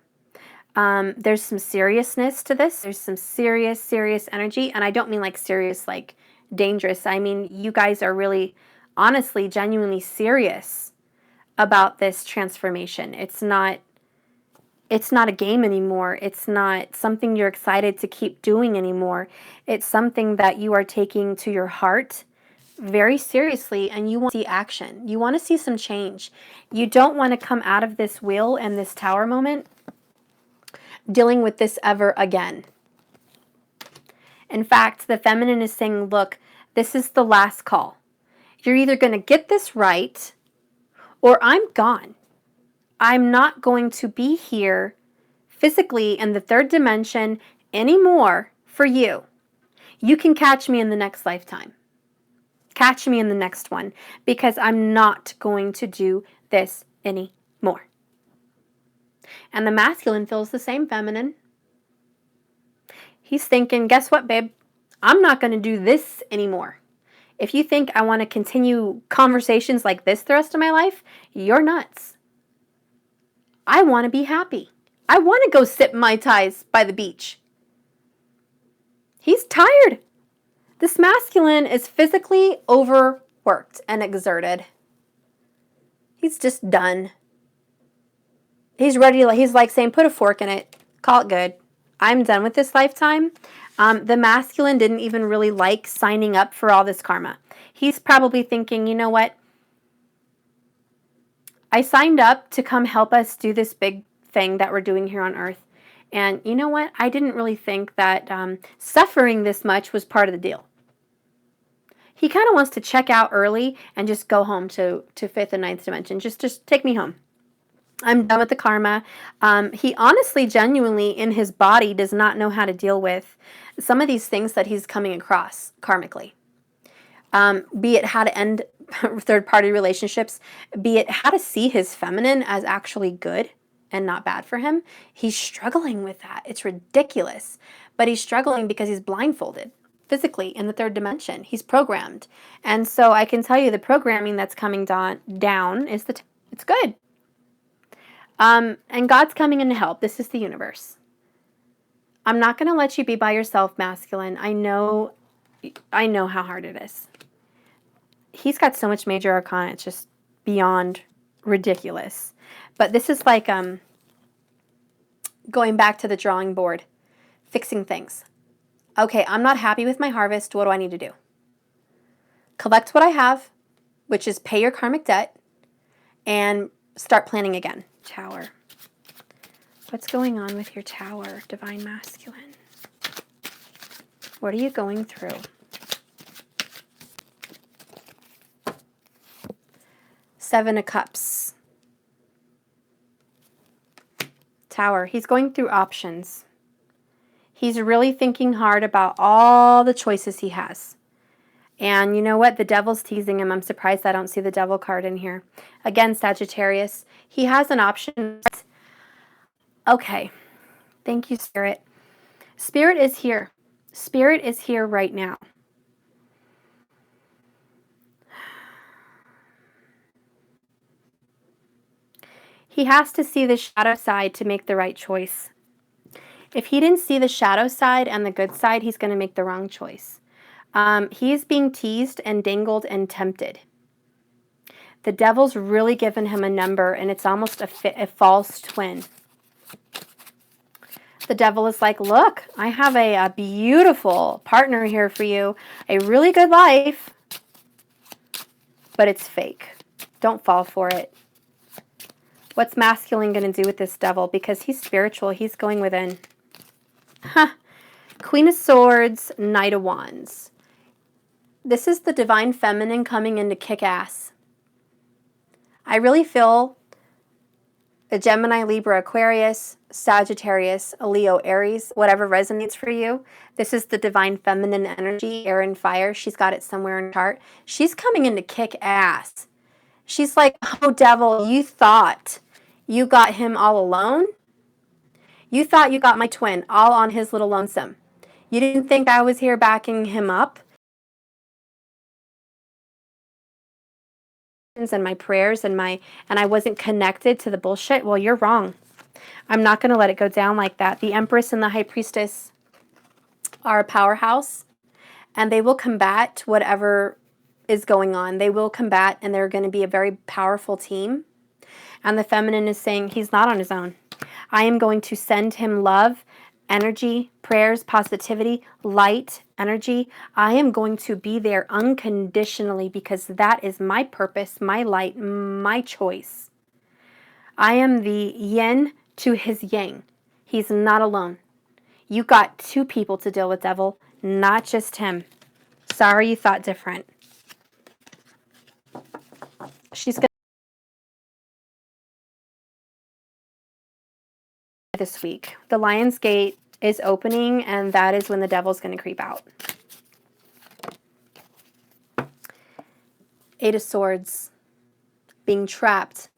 There's some seriousness to this. There's some serious energy, and I don't mean like serious, like dangerous. I mean, you guys are really, honestly, genuinely serious about this transformation. It's not a game anymore. It's not something you're excited to keep doing anymore. It's something that you are taking to your heart very seriously, and you want to see action. You want to see some change. You don't want to come out of this wheel and this tower moment dealing with this ever again. In fact, the feminine is saying, look, this is the last call. You're either going to get this right or I'm gone. I'm not going to be here physically in the third dimension anymore for you. You can catch me in the next lifetime. Catch me in the next one, because I'm not going to do this anymore. And the masculine feels the same, feminine. He's thinking, guess what, babe? I'm not going to do this anymore. If you think I want to continue conversations like this the rest of my life, you're nuts. I want to be happy. I want to go sip Mai Tais by the beach. He's tired. This masculine is physically overworked and exerted. He's just done. He's ready to, he's like saying, put a fork in it. Call it good. I'm done with this lifetime. The masculine didn't even really like signing up for all this karma. He's probably thinking, you know what? I signed up to come help us do this big thing that we're doing here on Earth. And you know what? I didn't really think that suffering this much was part of the deal. He kind of wants to check out early and just go home to fifth and ninth dimension. Just take me home. I'm done with the karma. He honestly, genuinely, in his body, does not know how to deal with some of these things that he's coming across karmically. Be it how to end third-party relationships, be it how to see his feminine as actually good and not bad for him. He's struggling with that. It's ridiculous. But he's struggling because he's blindfolded physically in the third dimension. He's programmed. And so I can tell you the programming that's coming down is it's good. And God's coming in to help. This is the universe. I'm not going to let you be by yourself, masculine. I know how hard it is. He's got so much major arcana, it's just beyond ridiculous. But this is like going back to the drawing board, fixing things. Okay, I'm not happy with my harvest. What do I need to do? Collect what I have, which is pay your karmic debt, and start planning again. Tower. What's going on with your tower, divine masculine? What are you going through? Seven of Cups. Tower. He's going through options. He's really thinking hard about all the choices he has. And you know what? The devil's teasing him. I'm surprised I don't see the devil card in here. Again, Sagittarius. He has an option. Okay. Thank you, Spirit. Spirit is here. Spirit is here right now. He has to see the shadow side to make the right choice. If he didn't see the shadow side and the good side, he's going to make the wrong choice. He's being teased and dangled and tempted. The devil's really given him a number, and it's almost a false twin. The devil is like, look, I have a beautiful partner here for you, a really good life, but it's fake. Don't fall for it. What's masculine going to do with this devil? Because he's spiritual. He's going within. Huh. Queen of Swords, Knight of Wands. This is the divine feminine coming in to kick ass. I really feel a Gemini, Libra, Aquarius, Sagittarius, a Leo, Aries, whatever resonates for you. This is the divine feminine energy, air and fire. She's got it somewhere in her chart. She's coming in to kick ass. She's like, oh, devil, you thought you got him all alone? You thought you got my twin all on his little lonesome. You didn't think I was here backing him up? And my prayers and I wasn't connected to the bullshit? Well, you're wrong. I'm not going to let it go down like that. The Empress and the High Priestess are a powerhouse, and they will combat whatever is going on. They will combat, and they're going to be a very powerful team. And the feminine is saying he's not on his own. I am going to send him love, energy, prayers, positivity, light, energy. I am going to be there unconditionally because that is my purpose, my light, my choice. I am the yin to his yang. He's not alone. You got two people to deal with, devil, not just him. Sorry you thought different. She's going to this week. The Lion's Gate is opening, and that is when the devil's going to creep out. Eight of Swords. Being trapped.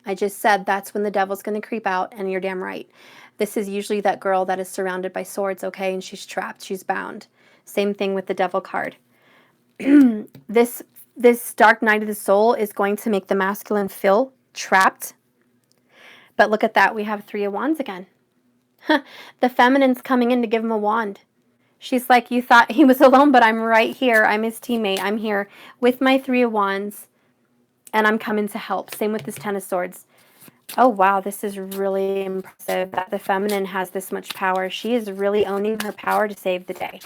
I just said that's when the devil's going to creep out, and you're damn right. This is usually that girl that is surrounded by swords, okay, and she's trapped. She's bound. Same thing with the devil card. This dark night of the soul is going to make the masculine feel trapped. But look at that. We have Three of Wands again. The feminine's coming in to give him a wand. She's like, you thought he was alone, but I'm right here. I'm his teammate. I'm here with my Three of Wands, and I'm coming to help. Same with this Ten of Swords. Oh, wow, this is really impressive that the feminine has this much power. She is really owning her power to save the day.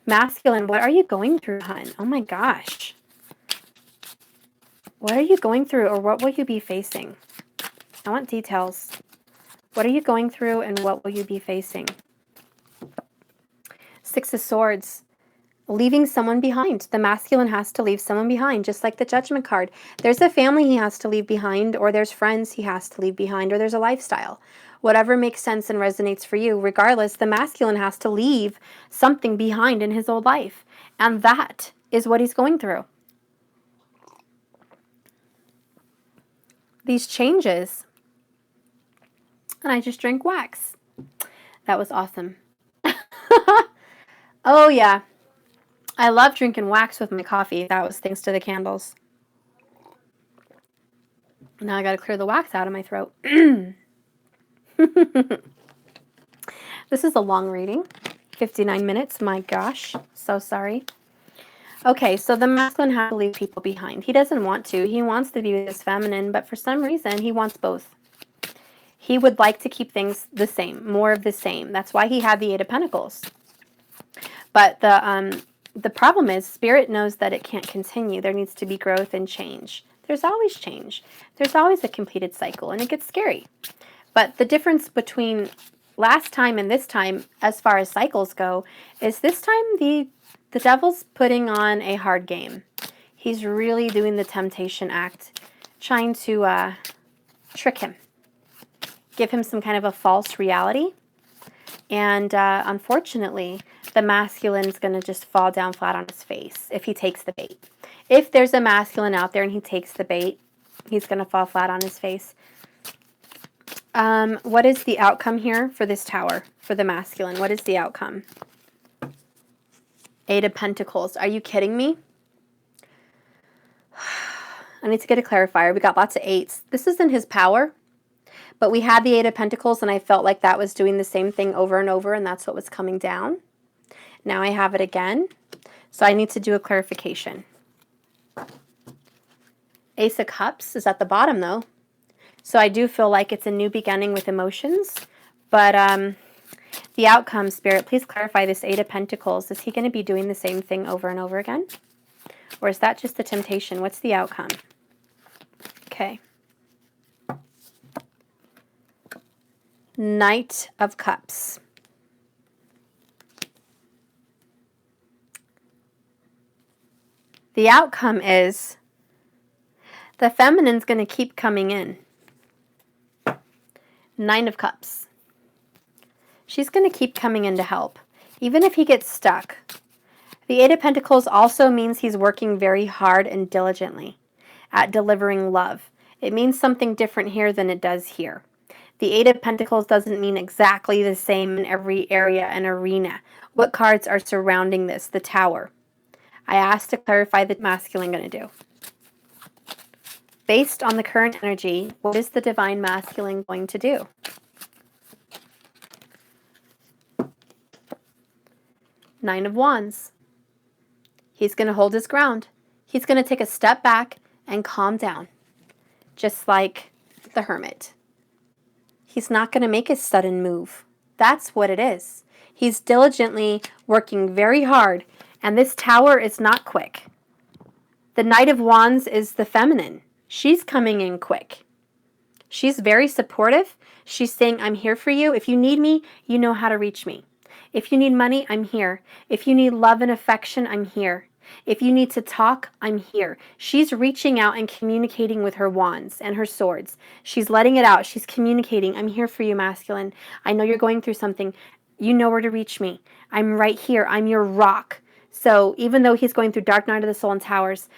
Masculine, what are you going through, hun? Oh, my gosh. What are you going through, or what will you be facing? I want details. What are you going through, and what will you be facing? Six of Swords. Leaving someone behind. The masculine has to leave someone behind, just like the Judgment card. There's a family he has to leave behind, or there's friends he has to leave behind, or there's a lifestyle. Whatever makes sense and resonates for you, regardless, the masculine has to leave something behind in his old life. And that is what he's going through. These changes. And I just drank wax. That was awesome. Oh, yeah. I love drinking wax with my coffee. That was thanks to the candles. Now I got to clear the wax out of my throat. This is a long reading. 59 minutes. My gosh. So sorry. Okay, so the masculine has to leave people behind. He doesn't want to. He wants to be with his feminine, but for some reason, he wants both. He would like to keep things the same, more of the same. That's why he had the Eight of Pentacles. But the problem is Spirit knows that it can't continue. There needs to be growth and change. There's always change. There's always a completed cycle, and it gets scary. But the difference between last time and this time, as far as cycles go, is this time the devil's putting on a hard game. He's really doing the temptation act, trying to trick him, give him some kind of a false reality. And unfortunately, the masculine's going to just fall down flat on his face if he takes the bait. If there's a masculine out there and he takes the bait, he's going to fall flat on his face. What is the outcome here for this tower, for the masculine? What is the outcome? Eight of Pentacles. Are you kidding me? I need to get a clarifier. We got lots of eights. This isn't his power. But we had the Eight of Pentacles, and I felt like that was doing the same thing over and over, and that's what was coming down. Now I have it again. So I need to do a clarification. Ace of Cups is at the bottom, though. So I do feel like it's a new beginning with emotions. But The outcome, Spirit, please clarify this Eight of Pentacles. Is he going to be doing the same thing over and over again? Or is that just the temptation? What's the outcome? Okay. Knight of Cups. The outcome is the feminine's going to keep coming in. Nine of Cups. She's going to keep coming in to help, even if he gets stuck. The Eight of Pentacles also means he's working very hard and diligently at delivering love. It means something different here than it does here. The Eight of Pentacles doesn't mean exactly the same in every area and arena. What cards are surrounding this? The Tower. I asked to clarify the masculine going to do. Based on the current energy, what is the divine masculine going to do? Nine of Wands. He's going to hold his ground. He's going to take a step back and calm down, just like the Hermit. He's not going to make a sudden move. That's what it is. He's diligently working very hard, and this Tower is not quick. The Knight of Wands is the feminine. She's coming in quick. She's very supportive. She's saying, I'm here for you. If you need me, you know how to reach me. If you need money, I'm here. If you need love and affection, I'm here. If you need to talk, I'm here. She's reaching out and communicating with her wands and her swords. She's letting it out. She's communicating. I'm here for you, masculine. I know you're going through something. You know where to reach me. I'm right here. I'm your rock. So even though he's going through Dark Night of the Soul and Towers,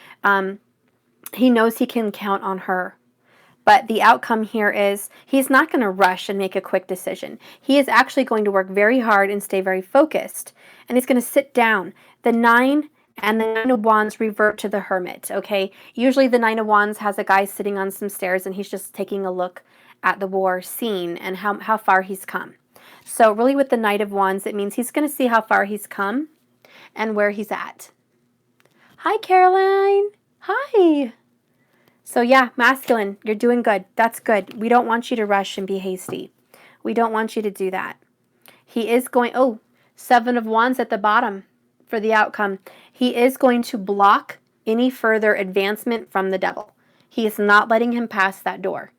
he knows he can count on her. But the outcome here is he's not going to rush and make a quick decision. He is actually going to work very hard and stay very focused. And he's going to sit down. The Nine and the Nine of Wands revert to the Hermit, okay? Usually the Nine of Wands has a guy sitting on some stairs and he's just taking a look at the war scene and how far he's come. So really with the Knight of Wands, it means he's going to see how far he's come and where he's at. Hi, Caroline. Hi. So yeah, masculine, you're doing good. That's good. We don't want you to rush and be hasty. We don't want you to do that. He is going, oh, Seven of Wands at the bottom for the outcome. He is going to block any further advancement from the devil. He is not letting him pass that door.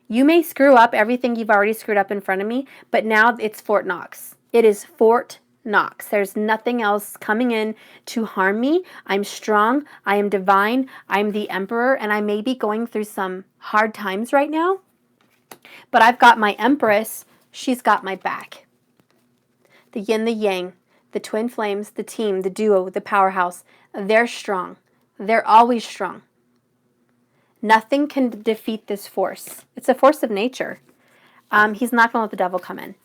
You may screw up everything you've already screwed up in front of me, but now it's Fort Knox. It is Fort Knox. There's nothing else coming in to harm me. I'm strong. I am divine. I'm the Emperor, and I may be going through some hard times right now, but I've got my Empress. She's got my back. The yin, the yang, the twin flames, the team, the duo, the powerhouse, they're strong. They're always strong. Nothing can defeat this force. It's a force of nature. He's not going to let the devil come in.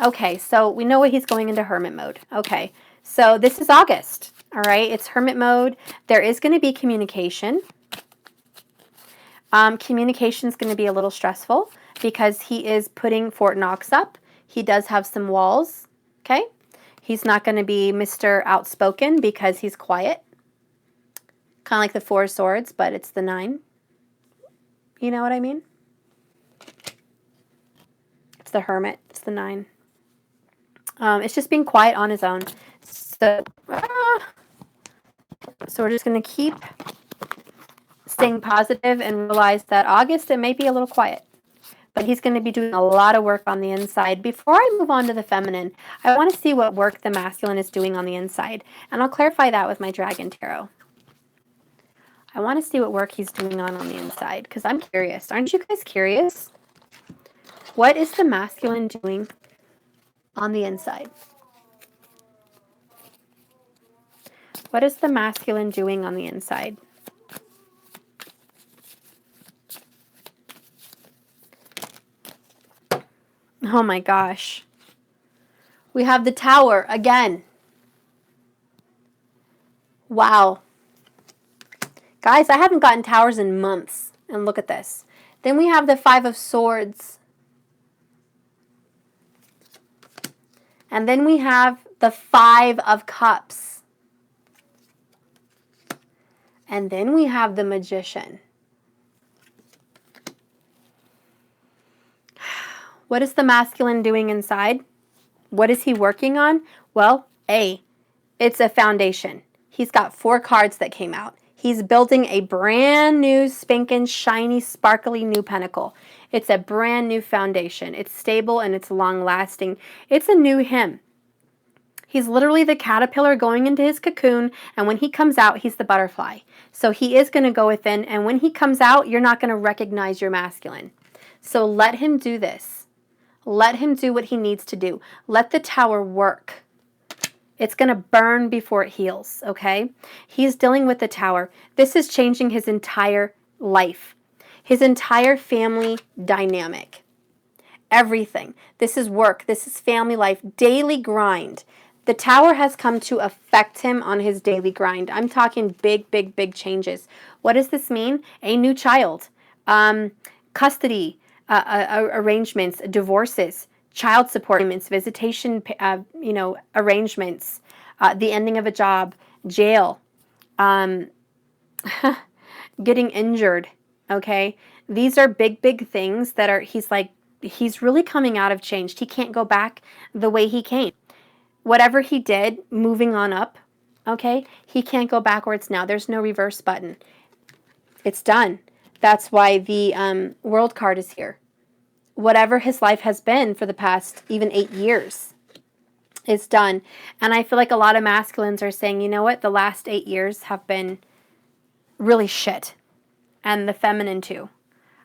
Okay, so we know what he's going into hermit mode. Okay, so this is August, all right? It's hermit mode. There is going to be communication. Communication is going to be a little stressful because he is putting Fort Knox up. He does have some walls, okay? He's not going to be Mr. Outspoken because he's quiet. Kind of like the Four of Swords, but it's the Nine. You know what I mean? It's the Hermit. It's the Nine. It's just being quiet on his own. So we're just going to keep staying positive and realize that August, it may be a little quiet. But he's going to be doing a lot of work on the inside. Before I move on to the feminine, I want to see what work the masculine is doing on the inside. And I'll clarify that with my Dragon Tarot. I want to see what work he's doing on the inside because I'm curious. Aren't you guys curious? What is the masculine doing on the inside? What is the masculine doing on the inside? Oh my gosh. We have the Tower again. Wow. Guys, I haven't gotten Towers in months. And look at this. Then we have the Five of Swords. And then we have the Five of Cups. And then we have the Magician. What is the masculine doing inside? What is he working on? Well, it's a foundation. He's got 4 cards that came out. He's building a brand new, spanking, shiny, sparkly new pentacle. It's a brand new foundation. It's stable and it's long lasting. It's a new him. He's literally the caterpillar going into his cocoon, and when he comes out, he's the butterfly. So he is going to go within, and when he comes out, you're not going to recognize your masculine. So let him do this. Let him do what he needs to do. Let the tower work. It's going to burn before it heals, okay? He's dealing with the tower. This is changing his entire life, his entire family dynamic, everything. This is work. This is family life, daily grind. The tower has come to affect him on his daily grind. I'm talking big, big, big changes. What does this mean? A new child, custody arrangements, divorces, child support payments, visitation, arrangements, the ending of a job, jail, getting injured, okay? These are big, big things that are, he's really coming out of changed. He can't go back the way he came. Whatever he did, moving on up, okay? He can't go backwards now. There's no reverse button. It's done. That's why the World card is here. Whatever his life has been for the past even 8 years is done. And I feel like a lot of masculines are saying, you know what? The last 8 years have been really shit. And the feminine too.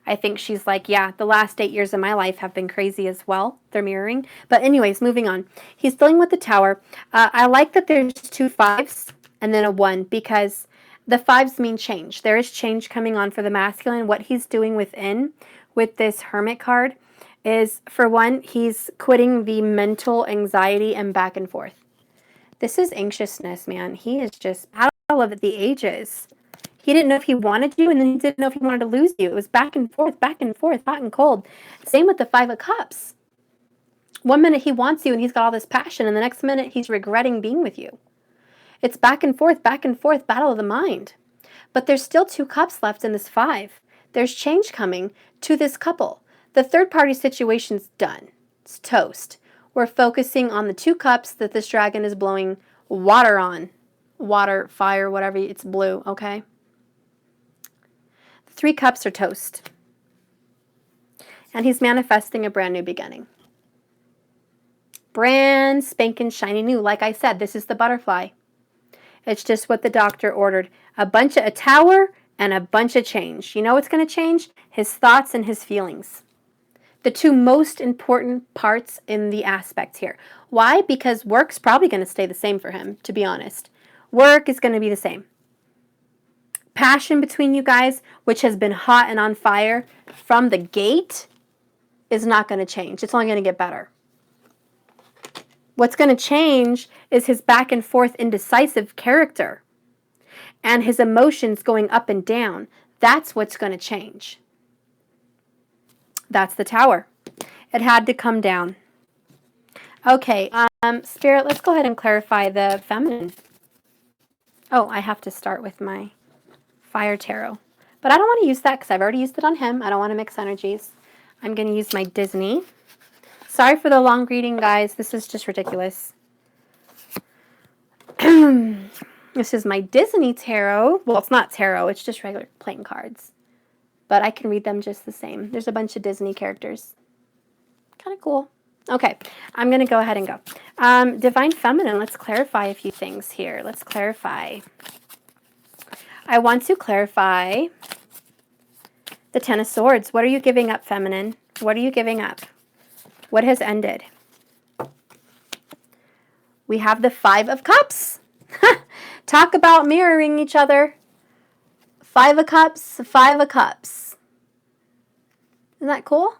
I think she's like, yeah, the last 8 years of my life have been crazy as well. They're mirroring. But anyways, moving on. He's dealing with the tower. I like that there's 2 5s and then a 1 because the 5s mean change. There is change coming on for the masculine. What he's doing within with this Hermit card is, for one, he's quitting the mental anxiety and back and forth. This is anxiousness, man. He is just battle of the ages. He didn't know if he wanted you, and then he didn't know if he wanted to lose you. It was back and forth, hot and cold. Same with the 5 of Cups. One minute he wants you, and he's got all this passion, and the next minute he's regretting being with you. It's back and forth, battle of the mind. But there's still 2 cups left in this 5. There's change coming to this couple. The third-party situation's done. It's toast. We're focusing on the 2 cups that this dragon is blowing water on. Water, fire, whatever, it's blue, okay? 3 cups are toast. And he's manifesting a brand new beginning. Brand spanking shiny new. Like I said, this is the butterfly. It's just what the doctor ordered. A tower and a bunch of change. You know what's going to change? His thoughts and his feelings. The 2 most important parts in the aspect here. Why? Because work's probably going to stay the same for him, to be honest. Work is going to be the same. Passion between you guys, which has been hot and on fire from the gate, is not going to change. It's only going to get better. What's going to change is his back and forth indecisive character and his emotions going up and down. That's what's going to change. That's the tower. It had to come down. Okay, Spirit, let's go ahead and clarify the feminine. Oh, I have to start with my Fire Tarot. But I don't want to use that because I've already used it on him. I don't want to mix energies. I'm going to use my Disney. Sorry for the long reading, guys. This is just ridiculous. This is my Disney Tarot. Well, it's not tarot. It's just regular playing cards. But I can read them just the same. There's a bunch of Disney characters. Kind of cool. Okay, I'm going to go ahead and go. Divine Feminine, let's clarify a few things here. Let's clarify. I want to clarify the Ten of Swords. What are you giving up, Feminine? What are you giving up? What has ended? We have the 5 of Cups. Talk about mirroring each other. 5 of Cups, 5 of Cups. Isn't that cool?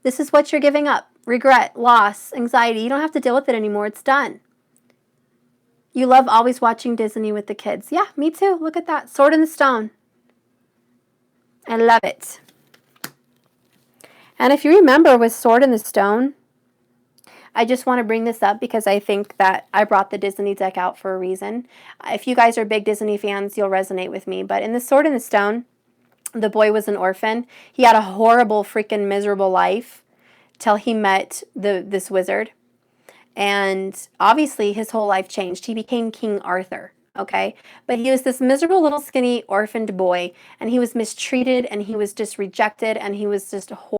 This is what you're giving up. Regret, loss, anxiety. You don't have to deal with it anymore. It's done. You love always watching Disney with the kids. Yeah, me too. Look at that. Sword in the Stone. I love it. And if you remember with Sword in the Stone, I just want to bring this up because I think that I brought the Disney deck out for a reason. If you guys are big Disney fans, you'll resonate with me. But in the Sword in the Stone, the boy was an orphan. He had a horrible, freaking miserable life till he met this wizard. And obviously his whole life changed. He became King Arthur, okay? But he was this miserable little skinny orphaned boy, and he was mistreated, and he was just rejected, and he was just a whole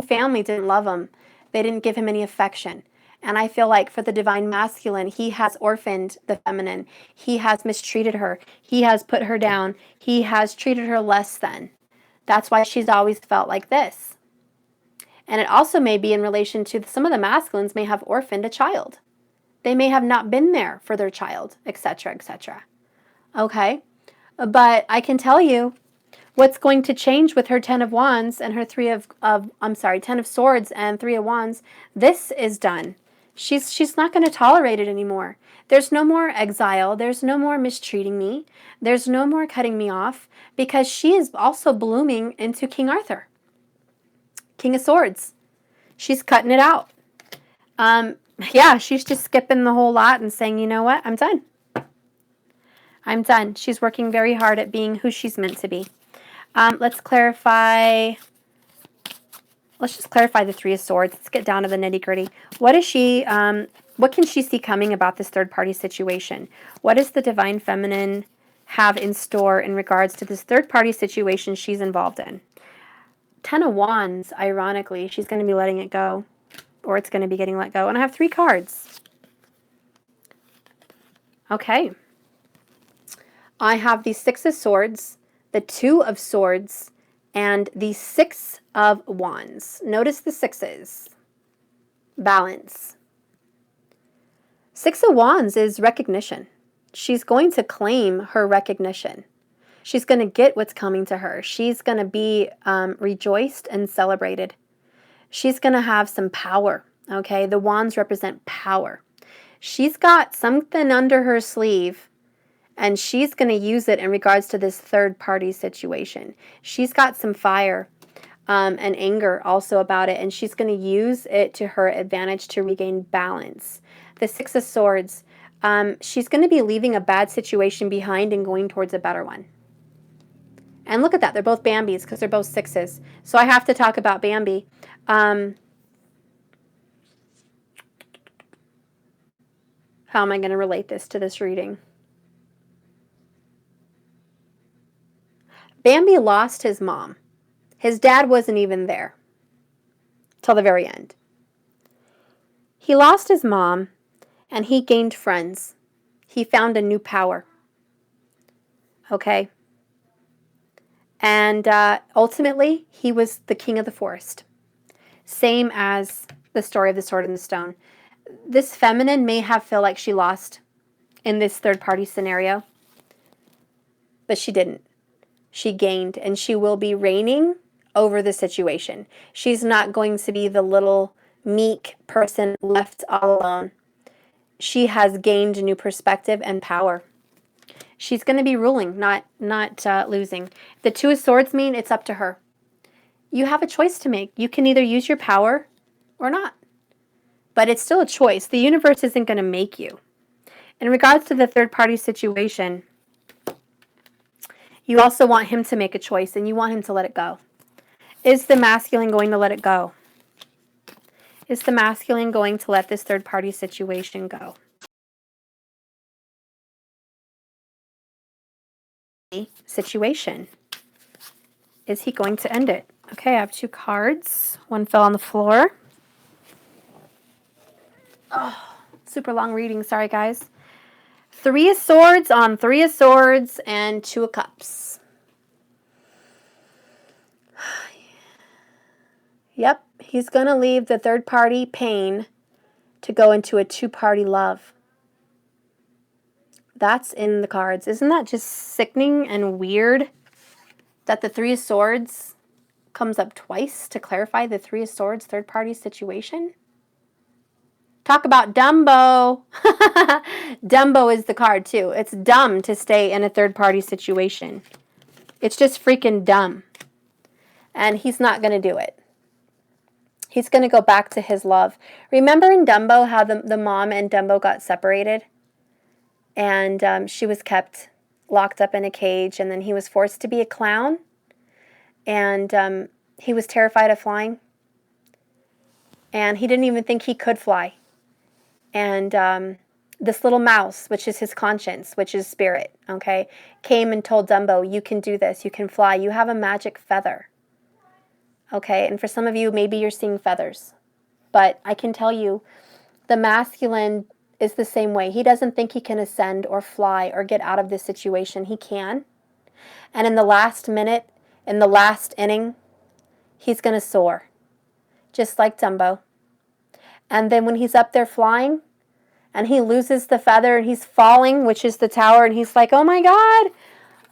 family didn't love him. They didn't give him any affection. And I feel like for the divine masculine, he has orphaned the feminine. He has mistreated her. He has put her down. He has treated her less than. That's why she's always felt like this. And it also may be in relation to some of the masculines may have orphaned a child. They may have not been there for their child, etc., etc. Okay? But I can tell you what's going to change with her 10 of Wands and her 10 of Swords and 3 of Wands. This is done. She's not going to tolerate it anymore. There's no more exile. There's no more mistreating me. There's no more cutting me off, because she is also blooming into King Arthur. King of Swords. She's cutting it out. Yeah, she's just skipping the whole lot and saying, you know what, I'm done. I'm done. She's working very hard at being who she's meant to be. Let's clarify. Let's just clarify the 3 of Swords. Let's get down to the nitty gritty. What is she, what can she see coming about this third party situation? What does the divine feminine have in store in regards to this third party situation she's involved in? 10 of Wands, ironically, she's going to be letting it go, or it's going to be getting let go. And I have 3 cards. Okay. I have the 6 of Swords, the 2 of Swords, and the 6 of Wands. Notice the 6s. Balance. 6 of Wands is recognition. She's going to claim her recognition. She's going to get what's coming to her. She's going to be rejoiced and celebrated. She's going to have some power, okay? The wands represent power. She's got something under her sleeve, and she's going to use it in regards to this third-party situation. She's got some fire and anger also about it, and she's going to use it to her advantage to regain balance. The 6 of Swords, she's going to be leaving a bad situation behind and going towards a better one. And look at that. They're both Bambis because they're both 6s. So I have to talk about Bambi. How am I going to relate this to this reading? Bambi lost his mom. His dad wasn't even there till the very end. He lost his mom, and he gained friends. He found a new power. Okay? And ultimately, he was the king of the forest. Same as the story of the sword and the stone. This feminine may have felt like she lost in this third-party scenario, but she didn't. She gained, and she will be reigning over the situation. She's not going to be the little meek person left all alone. She has gained a new perspective and power. She's going to be ruling, not losing. The 2 of Swords mean it's up to her. You have a choice to make. You can either use your power or not. But it's still a choice. The universe isn't going to make you. In regards to the third-party situation, you also want him to make a choice, and you want him to let it go. Is the masculine going to let it go? Is the masculine going to let this third-party situation go? Situation. Is he going to end it? Okay, I have 2 cards. One fell on the floor. Oh, super long reading. Sorry, guys. 3 of Swords on 3 of Swords and 2 of Cups. Yep, he's going to leave the third-party pain to go into a 2-party love. That's in the cards. Isn't that just sickening and weird that the 3 of Swords comes up twice to clarify the 3 of Swords third-party situation? Talk about Dumbo. Dumbo is the card, too. It's dumb to stay in a third-party situation. It's just freaking dumb. And he's not going to do it. He's going to go back to his love. Remember in Dumbo how the mom and Dumbo got separated? And she was kept locked up in a cage, and then he was forced to be a clown. and he was terrified of flying, and he didn't even think he could fly. And this little mouse, which is his conscience, which is spirit, okay, came and told Dumbo, you can do this, you can fly, you have a magic feather. Okay, and for some of you, maybe you're seeing feathers. But I can tell you, the masculine is the same way. He doesn't think he can ascend or fly or get out of this situation. He can. And in the last minute, in the last inning, he's going to soar, just like Dumbo. And then when he's up there flying, and he loses the feather, and he's falling, which is the tower, and he's like, oh my God,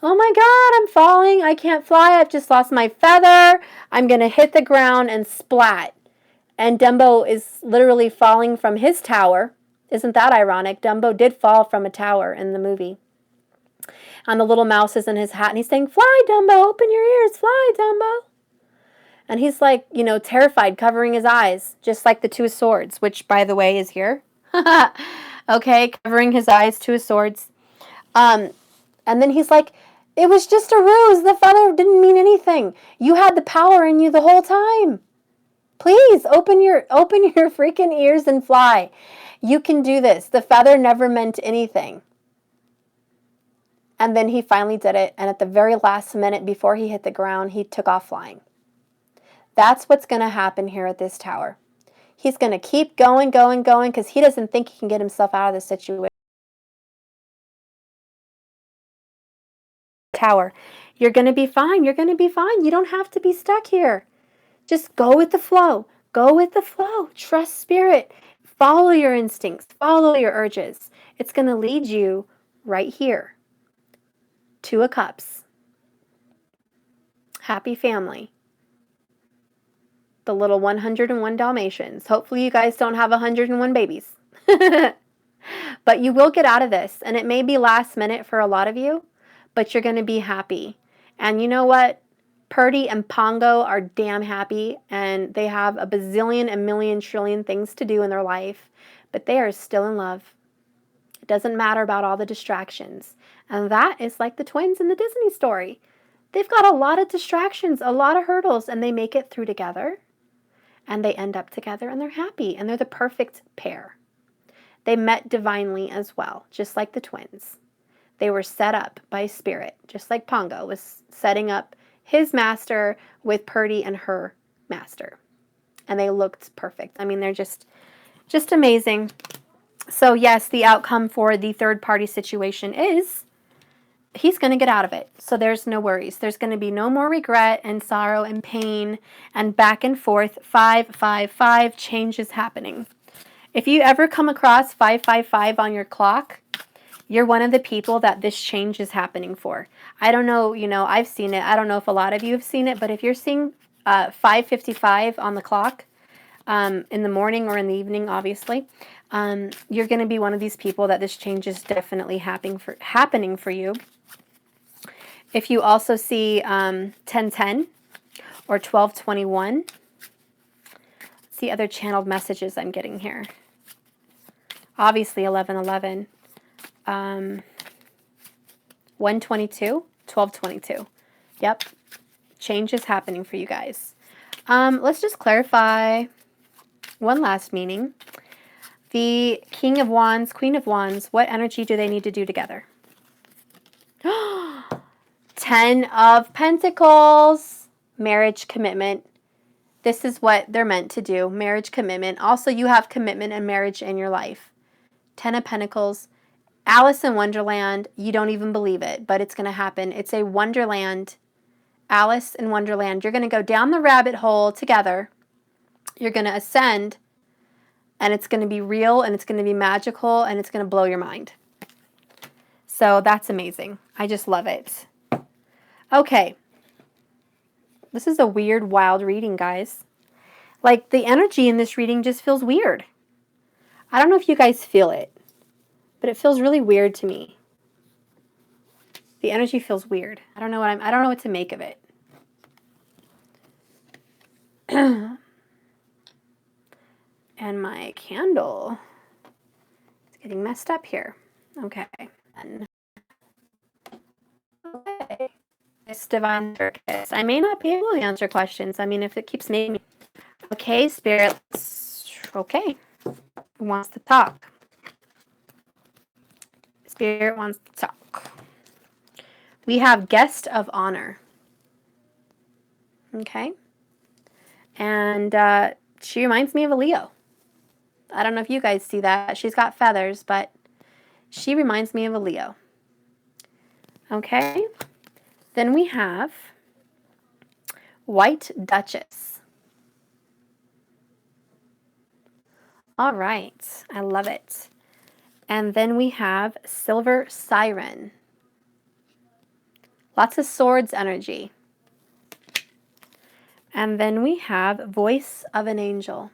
I'm falling. I can't fly. I've just lost my feather. I'm going to hit the ground and splat. And Dumbo is literally falling from his tower. Isn't that ironic? Dumbo did fall from a tower in the movie. And the little mouse is in his hat, and he's saying, fly, Dumbo, open your ears, fly, Dumbo. And he's like, terrified, covering his eyes, just like the Two of Swords, which, by the way, is here. Okay, covering his eyes, Two of Swords. And then he's like, it was just a ruse. The feather didn't mean anything. You had the power in you the whole time. Please open your freaking ears and fly. You can do this. The feather never meant anything. And then he finally did it. And at the very last minute before he hit the ground, he took off flying. That's what's going to happen here at this tower. He's going to keep going, because he doesn't think he can get himself out of this situation. Tower. You're going to be fine. You're going to be fine. You don't have to be stuck here. Just go with the flow. Go with the flow. Trust spirit. Follow your instincts. Follow your urges. It's going to lead you right here. Two of Cups. Happy family. The little 101 Dalmatians. Hopefully you guys don't have 101 babies. But you will get out of this. And it may be last minute for a lot of you, but you're going to be happy. And you know what? Purdy and Pongo are damn happy, and they have a bazillion, a million, trillion things to do in their life, but they are still in love. It doesn't matter about all the distractions. And that is like the twins in the Disney story. They've got a lot of distractions, a lot of hurdles, and they make it through together, and they end up together, and they're happy, and they're the perfect pair. They met divinely as well, just like the twins. They were set up by spirit, just like Pongo was setting up his master with Purdy and her master. And they looked perfect. I mean, they're just amazing. So yes, the outcome for the third party situation is he's going to get out of it. So there's no worries. There's going to be no more regret and sorrow and pain and back and forth. 555, change is happening. If you ever come across 555 on your clock, you're one of the people that this change is happening for. I don't know, I've seen it. I don't know if a lot of you have seen it, but if you're seeing 5:55 on the clock in the morning or in the evening, obviously, you're going to be one of these people that this change is definitely happening for you. If you also see 10:10 or 12:21, let's see other channeled messages I'm getting here. Obviously 11:11. 1:22, 12:22. Yep. Change is happening for you guys. Let's just clarify one last meaning. The King of Wands, Queen of Wands, what energy do they need to do together? 10 of Pentacles. Marriage, commitment. This is what they're meant to do. Marriage, commitment. Also, you have commitment and marriage in your life. 10 of Pentacles. Alice in Wonderland, you don't even believe it, but it's going to happen. It's a Wonderland. Alice in Wonderland. You're going to go down the rabbit hole together. You're going to ascend, and it's going to be real, and it's going to be magical, and it's going to blow your mind. So that's amazing. I just love it. Okay. This is a weird, wild reading, guys. Like, the energy in this reading just feels weird. I don't know if you guys feel it, but it feels really weird to me. The energy feels weird. I don't know what to make of it. And my candle is getting messed up here. Okay. Okay. Priestess, Divine Circus. I may not be able to answer questions. I mean, if it keeps making me... Okay, Spirit. Okay. Who wants to talk? Spirit wants to talk. We have Guest of Honor. Okay. And she reminds me of a Leo. I don't know if you guys see that. She's got feathers, but she reminds me of a Leo. Okay. Then we have White Duchess. All right. I love it. And then we have Silver Siren. Lots of swords energy. And then we have Voice of an Angel.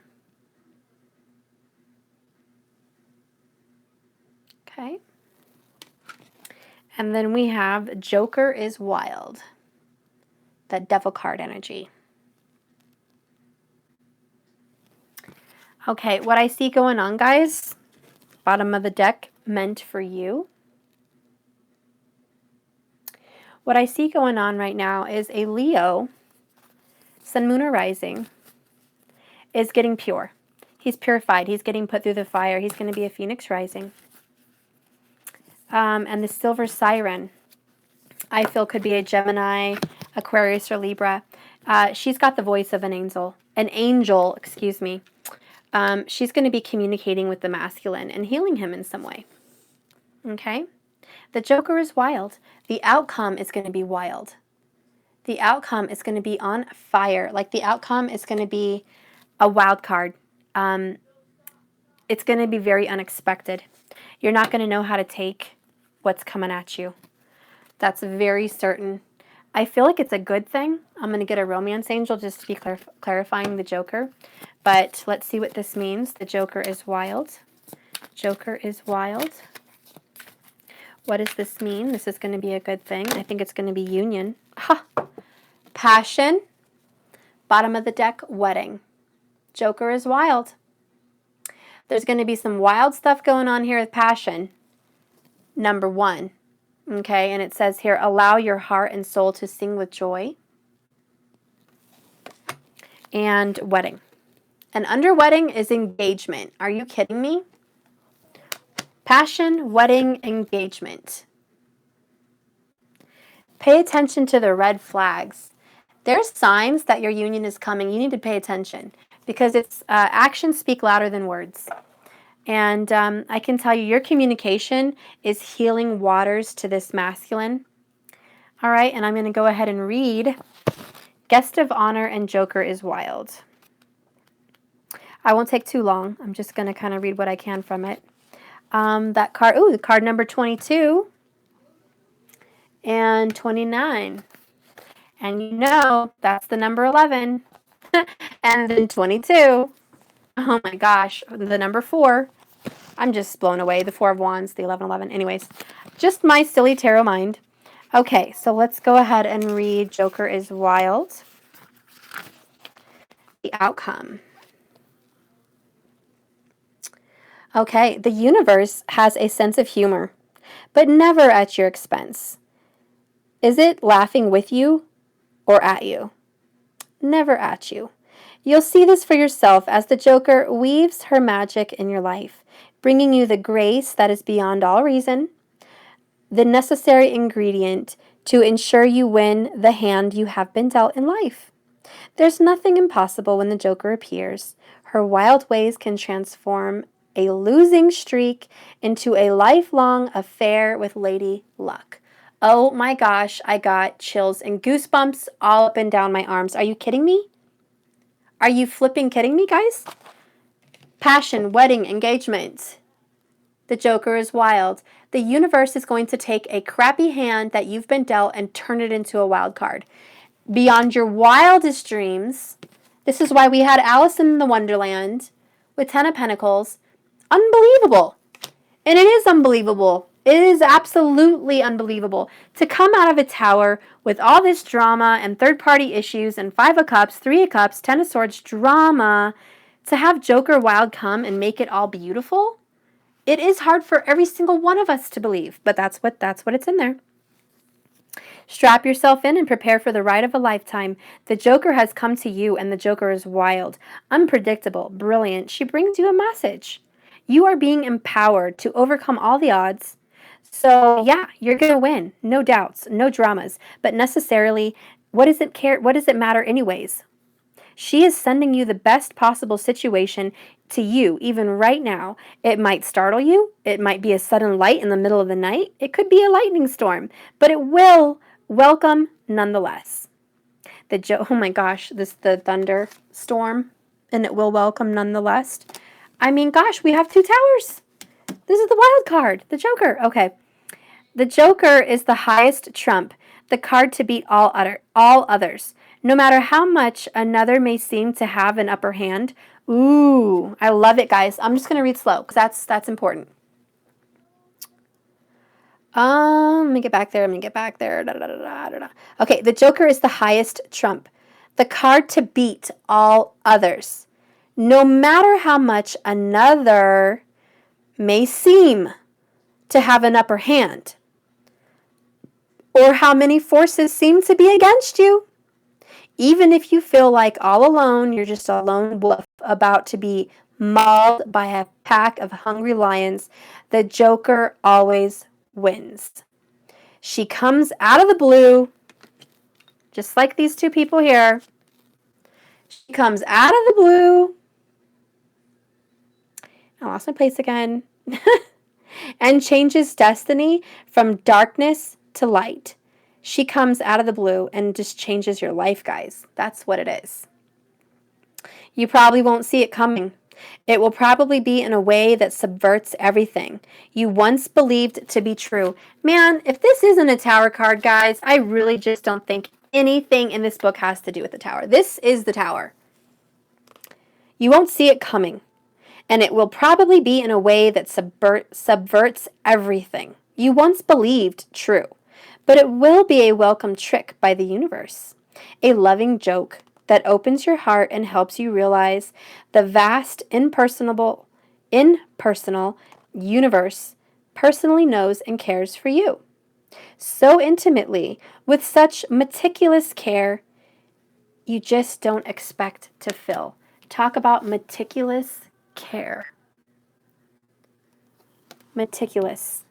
Okay. And then we have Joker is Wild. That devil card energy. Okay, what I see going on, guys, bottom of the deck, meant for you. What I see going on right now is a Leo, Sun, Moon, or Rising, is getting pure. He's purified. He's getting put through the fire. He's going to be a Phoenix Rising. And the Silver Siren, I feel, could be a Gemini, Aquarius, or Libra. She's got the voice of an angel. Excuse me. She's going to be communicating with the masculine and healing him in some way. Okay? The Joker is wild. The outcome is going to be wild. The outcome is going to be on fire. Like, the outcome is going to be a wild card. It's going to be very unexpected. You're not going to know how to take what's coming at you. That's very certain. I feel like it's a good thing. I'm going to get a romance angel just to be clarifying the Joker. But let's see what this means. The Joker is wild. Joker is wild. What does this mean? This is going to be a good thing. I think it's going to be union. Ha! Passion. Bottom of the deck, wedding. Joker is wild. There's going to be some wild stuff going on here with passion. Number 1. Okay, and it says here, allow your heart and soul to sing with joy. And wedding. And under wedding is engagement. Are you kidding me? Passion, wedding, engagement. Pay attention to the red flags. There's signs that your union is coming. You need to pay attention because it's actions speak louder than words. And I can tell you, your communication is healing waters to this masculine. All right, and I'm going to go ahead and read Guest of Honor and Joker is Wild. I won't take too long. I'm just going to kind of read what I can from it. That card, card number 22 and 29. And you know, that's the number 11. And then 22. Oh my gosh, the number 4. I'm just blown away. The 4 of Wands, the 11. Anyways, just my silly tarot mind. Okay, so let's go ahead and read Joker is Wild. The outcome. Okay, the universe has a sense of humor, but never at your expense. Is it laughing with you or at you? Never at you. You'll see this for yourself as the Joker weaves her magic in your life, bringing you the grace that is beyond all reason, the necessary ingredient to ensure you win the hand you have been dealt in life. There's nothing impossible when the Joker appears. Her wild ways can transform a losing streak into a lifelong affair with Lady Luck. Oh my gosh, I got chills and goosebumps all up and down my arms. Are you kidding me? Are you flipping kidding me, guys? Passion, wedding, engagement. The Joker is wild. The universe is going to take a crappy hand that you've been dealt and turn it into a wild card. Beyond your wildest dreams. This is why we had Alice in the Wonderland with 10 of Pentacles. Unbelievable. And it is unbelievable. It is absolutely unbelievable to come out of a tower with all this drama and third-party issues and 5 of Cups, 3 of Cups, 10 of Swords drama, to have Joker Wild come and make it all beautiful. It is hard for every single one of us to believe, but that's what it's in there. Strap yourself in and prepare for the ride of a lifetime. The Joker has come to you, and the Joker is wild, unpredictable, brilliant. She brings you a message. You are being empowered to overcome all the odds. So, yeah, you're going to win. No doubts, no dramas. But necessarily, what does it care? What does it matter anyways? She is sending you the best possible situation to you, even right now. It might startle you. It might be a sudden light in the middle of the night. It could be a lightning storm, but it will welcome nonetheless. Oh my gosh, the thunderstorm, and it will welcome nonetheless. I mean, gosh, we have 2 towers. This is the wild card, the Joker. Okay. The Joker is the highest trump, the card to beat all others. No matter how much another may seem to have an upper hand. Ooh, I love it, guys. I'm just going to read slow because that's important. Let me get back there. Okay, the Joker is the highest trump, the card to beat all others. No matter how much another may seem to have an upper hand, or how many forces seem to be against you. Even if you feel like all alone, you're just a lone wolf about to be mauled by a pack of hungry lions, the Joker always wins. She comes out of the blue, just like these 2 people here. She comes out of the blue. I lost my place again. And changes destiny from darkness to light. She comes out of the blue and just changes your life, guys. That's what it is. You probably won't see it coming. It will probably be in a way that subverts everything you once believed to be true. Man, if this isn't a tower card, guys, I really just don't think anything in this book has to do with the tower. This is the tower. You won't see it coming. And it will probably be in a way that subverts everything you once believed true. But it will be a welcome trick by the universe, a loving joke that opens your heart and helps you realize the vast, impersonal universe personally knows and cares for you. So intimately, with such meticulous care, you just don't expect to fill. Talk about meticulous care. Meticulous.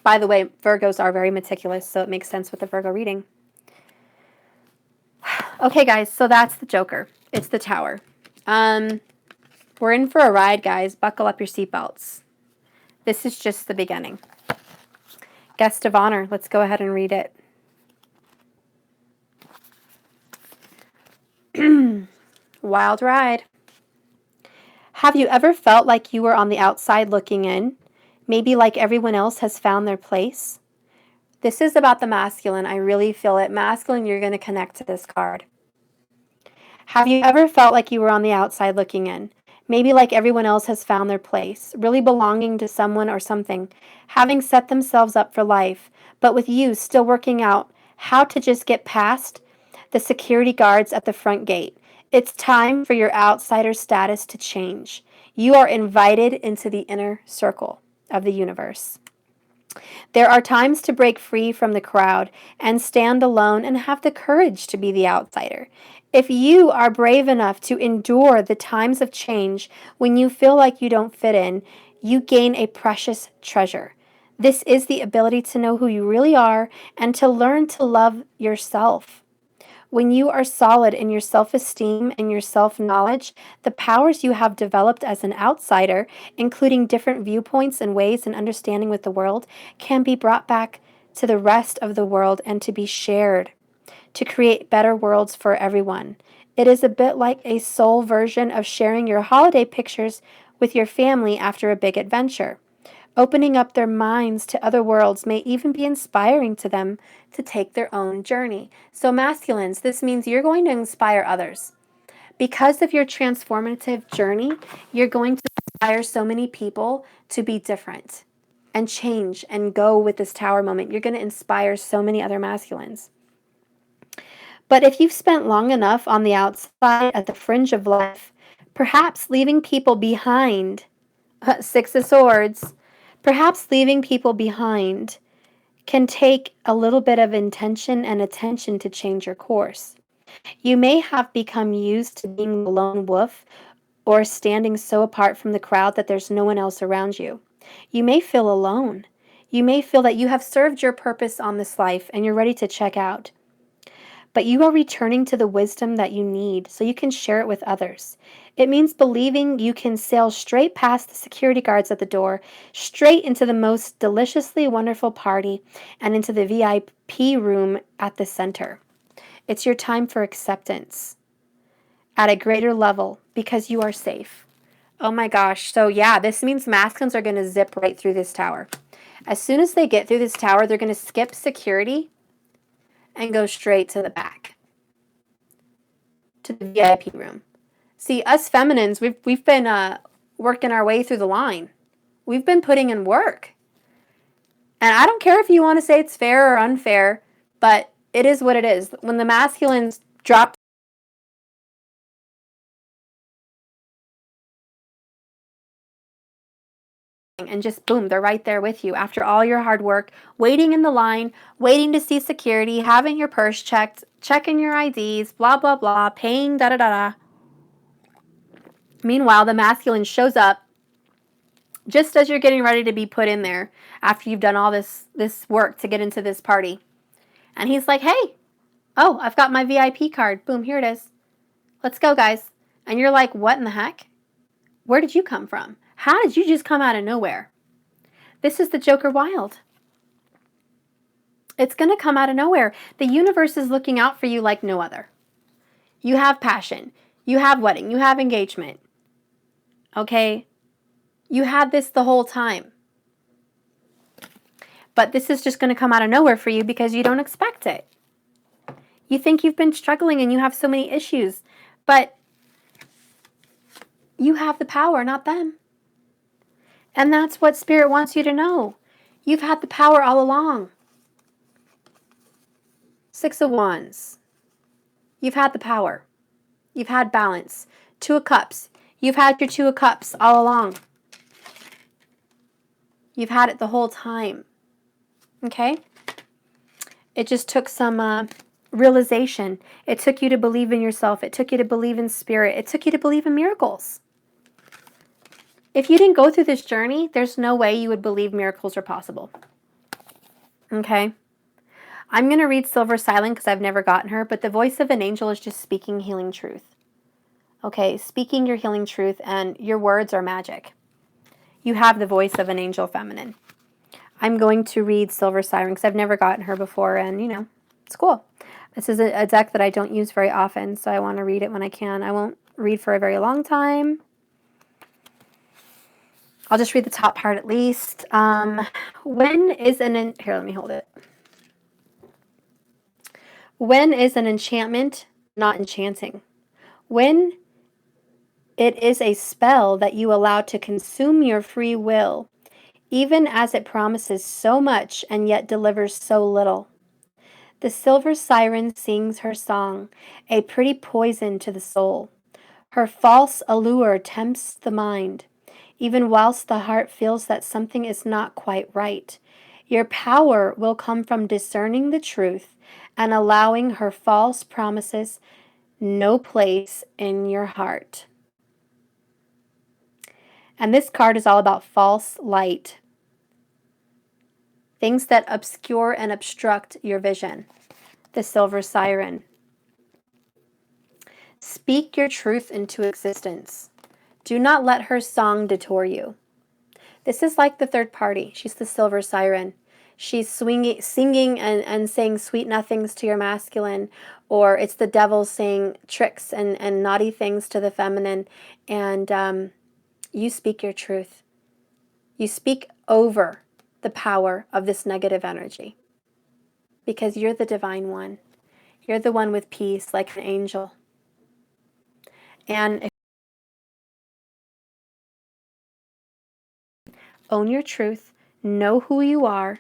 By the way, Virgos are very meticulous, so it makes sense with the Virgo reading. Okay, guys, so that's the Joker. It's the Tower. We're in for a ride, guys. Buckle up your seatbelts. This is just the beginning. Guest of honor. Let's go ahead and read it. Wild ride. Have you ever felt like you were on the outside looking in? Maybe like everyone else has found their place? This is about the masculine. I really feel it. Masculine, you're going to connect to this card. Have you ever felt like you were on the outside looking in? Maybe like everyone else has found their place, really belonging to someone or something, having set themselves up for life, but with you still working out how to just get past the security guards at the front gate. It's time for your outsider status to change. You are invited into the inner circle of the universe. There are times to break free from the crowd and stand alone and have the courage to be the outsider. If you are brave enough to endure the times of change when you feel like you don't fit in, you gain a precious treasure. This is the ability to know who you really are and to learn to love yourself. When you are solid in your self-esteem and your self-knowledge, the powers you have developed as an outsider, including different viewpoints and ways and understanding with the world, can be brought back to the rest of the world and to be shared to create better worlds for everyone. It is a bit like a soul version of sharing your holiday pictures with your family after a big adventure. Opening up their minds to other worlds may even be inspiring to them to take their own journey. So masculines, this means you're going to inspire others. Because of your transformative journey, you're going to inspire so many people to be different and change and go with this tower moment. You're going to inspire so many other masculines. But if you've spent long enough on the outside at the fringe of life, perhaps leaving people behind, Six of Swords, perhaps leaving people behind can take a little bit of intention and attention to change your course. You may have become used to being the lone wolf or standing so apart from the crowd that there's no one else around you. You may feel alone. You may feel that you have served your purpose on this life and you're ready to check out. But you are returning to the wisdom that you need so you can share it with others. It means believing you can sail straight past the security guards at the door, straight into the most deliciously wonderful party, and into the VIP room at the center. It's your time for acceptance at a greater level because you are safe. Oh my gosh. So yeah, this means masculines are going to zip right through this tower. As soon as they get through this tower, they're going to skip security and go straight to the back, to the VIP room. See, us feminines, we've been working our way through the line. We've been putting in work. And I don't care if you want to say it's fair or unfair, but it is what it is. When the masculines drop and just boom, they're right there with you after all your hard work, waiting in the line, waiting to see security, having your purse checked, checking your IDs, blah, blah, blah, paying, da, da, da, da. Meanwhile, the masculine shows up just as you're getting ready to be put in there after you've done all this work to get into this party. And he's like, hey, oh, I've got my VIP card. Boom, here it is. Let's go, guys. And you're like, what in the heck? Where did you come from? How did you just come out of nowhere? This is the Joker Wild. It's going to come out of nowhere. The universe is looking out for you like no other. You have passion. You have wedding. You have engagement. Okay? You had this the whole time. But this is just going to come out of nowhere for you because you don't expect it. You think you've been struggling and you have so many issues. But you have the power, not them. And that's what Spirit wants you to know. You've had the power all along. 6 of Wands. You've had the power. You've had balance. 2 of Cups. You've had your 2 of Cups all along. You've had it the whole time. Okay? It just took some realization. It took you to believe in yourself. It took you to believe in Spirit. It took you to believe in miracles. If you didn't go through this journey, there's no way you would believe miracles are possible. Okay? I'm going to read Silver Silent because I've never gotten her, but the voice of an angel is just speaking healing truth. Okay? Speaking your healing truth, and your words are magic. You have the voice of an angel feminine. I'm going to read Silver Siren because I've never gotten her before, and, you know, it's cool. This is a deck that I don't use very often, so I want to read it when I can. I won't read for a very long time. I'll just read the top part at least. When is an... Here, let me hold it. When is an enchantment not enchanting? When it is a spell that you allow to consume your free will, even as it promises so much and yet delivers so little. The silver siren sings her song, a pretty poison to the soul. Her false allure tempts the mind, even whilst the heart feels that something is not quite right. Your power will come from discerning the truth and allowing her false promises no place in your heart. And this card is all about false light. Things that obscure and obstruct your vision. The silver siren. Speak your truth into existence. Do not let her song detour you. This is like the third party. She's the silver siren. She's singing and saying sweet nothings to your masculine, or it's the devil saying tricks and naughty things to the feminine, and you speak your truth. You speak over the power of this negative energy because you're the divine one. You're the one with peace like an angel. And own your truth, know who you are,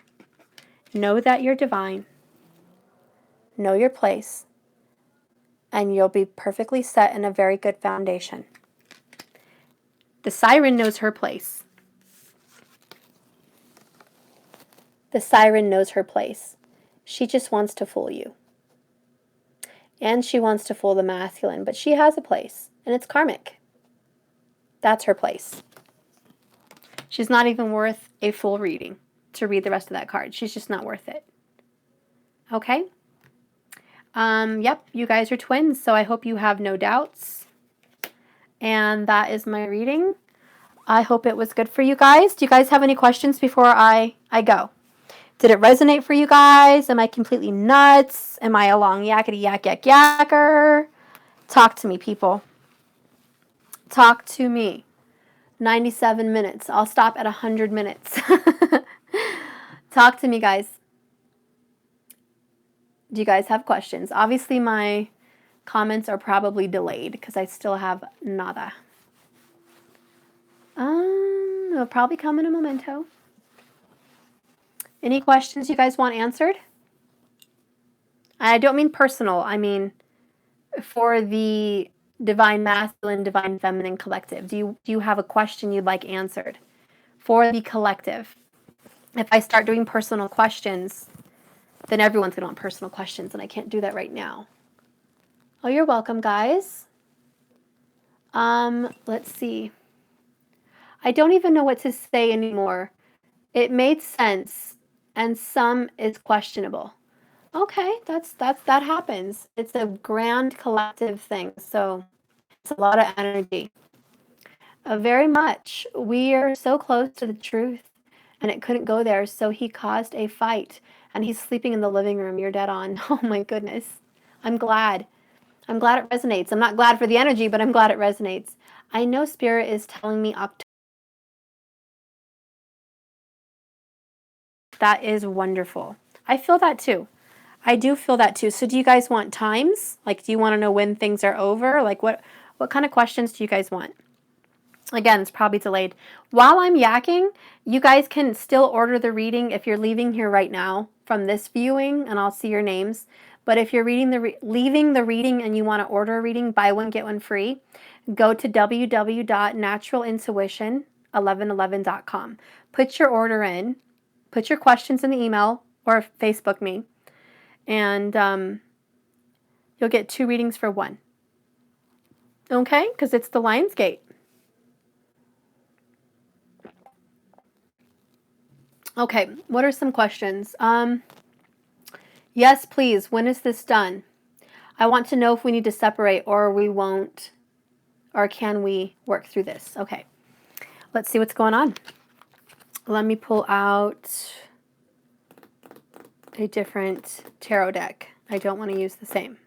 know that you're divine, know your place, and you'll be perfectly set in a very good foundation. The siren knows her place. The siren knows her place. She just wants to fool you. And she wants to fool the masculine, but she has a place, and it's karmic. That's her place. She's not even worth a full reading to read the rest of that card. She's just not worth it. Okay? Yep, you guys are twins, so I hope you have no doubts. And that is my reading. I hope it was good for you guys. Do you guys have any questions before I go? Did it resonate for you guys? Am I completely nuts? Am I a long yakety yak yak yacker? Talk to me, people. Talk to me. 97 minutes. I'll stop at 100 minutes. Talk to me, guys. Do you guys have questions? Obviously, my comments are probably delayed because I still have nada. It'll probably come in a momento. Any questions you guys want answered? I don't mean personal. I mean for the Divine Masculine, Divine Feminine Collective. Do you have a question you'd like answered? For the collective. If I start doing personal questions, then everyone's going to want personal questions, and I can't do that right now. Oh, you're welcome, guys. Let's see. I don't even know what to say anymore. It made sense, and some is questionable. Okay, that happens. It's a grand collective thing, so it's a lot of energy. Very much. We are so close to the truth, and it couldn't go there, so he caused a fight, and he's sleeping in the living room. You're dead on. Oh my goodness. I'm glad. I'm glad it resonates. I'm not glad for the energy, but I'm glad it resonates. I know Spirit is telling me October. That is wonderful. I feel that too. I do feel that too. So do you guys want times? Like, do you want to know when things are over? Like, what kind of questions do you guys want? Again, it's probably delayed. While I'm yakking, you guys can still order the reading if you're leaving here right now from this viewing, and I'll see your names. But if you're leaving the reading and you want to order a reading, buy one, get one free, go to www.naturalintuition1111.com. Put your order in, put your questions in the email, or Facebook me, and you'll get 2 readings for 1. Okay? Because it's the Lionsgate. Okay, what are some questions? Yes, please. When is this done? I want to know if we need to separate or we won't, or can we work through this? Okay, let's see what's going on. Let me pull out a different tarot deck. I don't want to use the same.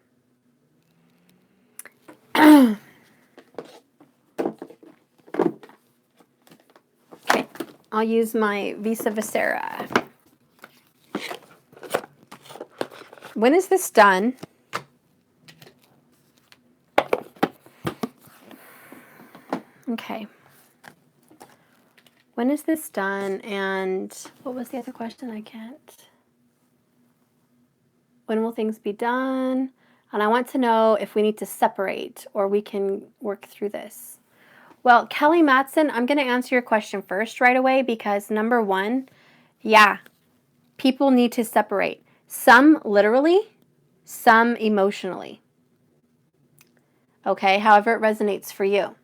Okay, I'll use my Visa Visera. When is this done? Okay. When is this done? And what was the other question? I can't. When will things be done? And I want to know if we need to separate or we can work through this. Well, Kelly Matson, I'm going to answer your question first right away because number 1, yeah, people need to separate. Some literally, some emotionally. Okay, however it resonates for you.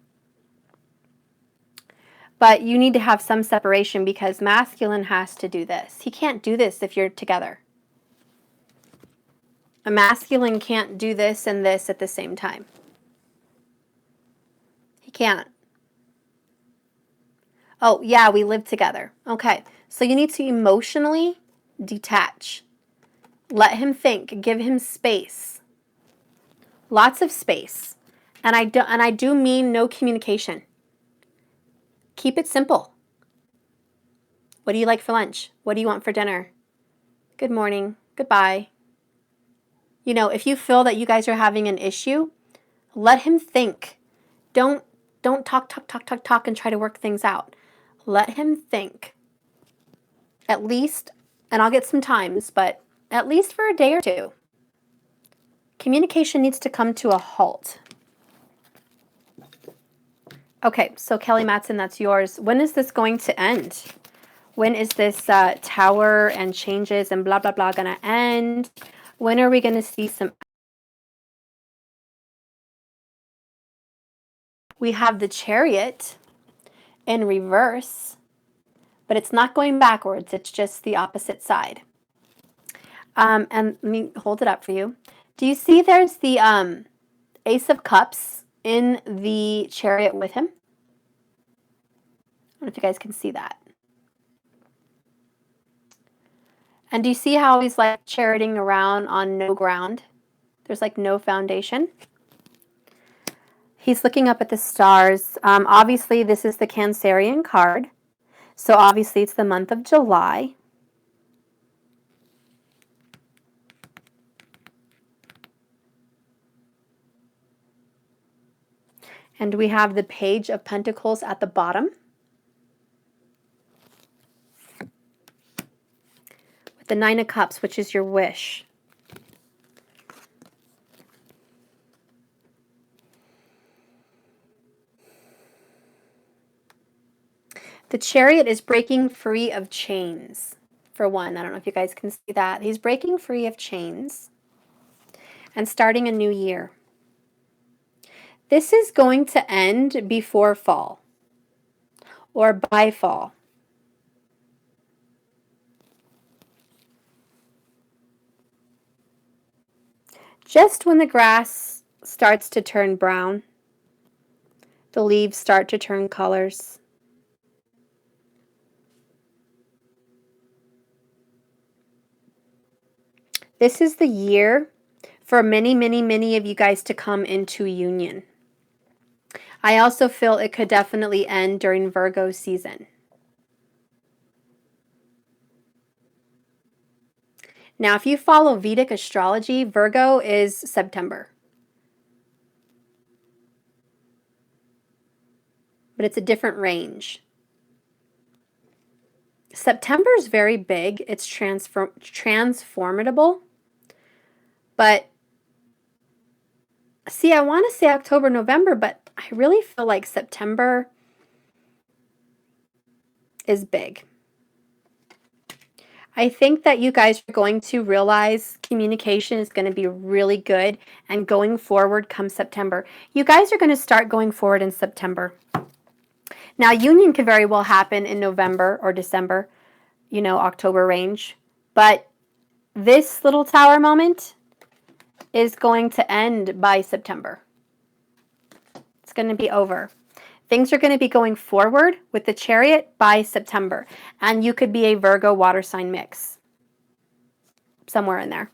But you need to have some separation because masculine has to do this. He can't do this if you're together. A masculine can't do this and this at the same time. He can't. Oh, yeah, we live together. Okay, so you need to emotionally detach. Let him think. Give him space. Lots of space. And I do mean no communication. Keep it simple. What do you like for lunch? What do you want for dinner? Good morning. Goodbye. You know, if you feel that you guys are having an issue, let him think. Don't talk and try to work things out. Let him think. At least, and I'll get some times, but at least for a day or 2. Communication needs to come to a halt. Okay, so Kelly Matson, that's yours. When is this going to end? When is this tower and changes and blah, blah, blah going to end? When are we going to see some? We have the Chariot in reverse, but it's not going backwards. It's just the opposite side. And let me hold it up for you. Do you see there's the Ace of Cups in the Chariot with him? I don't know if you guys can see that. And do you see how he's like charioting around on no ground? There's like no foundation. He's looking up at the stars. Obviously, this is the Cancerian card. So obviously, it's the month of July. And we have the Page of Pentacles at the bottom. With the Nine of Cups, which is your wish. The Chariot is breaking free of chains, for one. I don't know if you guys can see that. He's breaking free of chains and starting a new year. This is going to end before fall or by fall. Just when the grass starts to turn brown, the leaves start to turn colors. This is the year for many, many, many of you guys to come into union. I also feel it could definitely end during Virgo season. Now, if you follow Vedic astrology, Virgo is September. But it's a different range. September is very big. It's transformable. But see, I want to say October, November, but I really feel like September is big. I think that you guys are going to realize communication is going to be really good, and going forward come September. You guys are going to start going forward in September. Now, union could very well happen in November or December, you know, October range. But this little tower moment is going to end by September. It's going to be over. Things are going to be going forward with the Chariot by September. And you could be a Virgo water sign mix. Somewhere in there.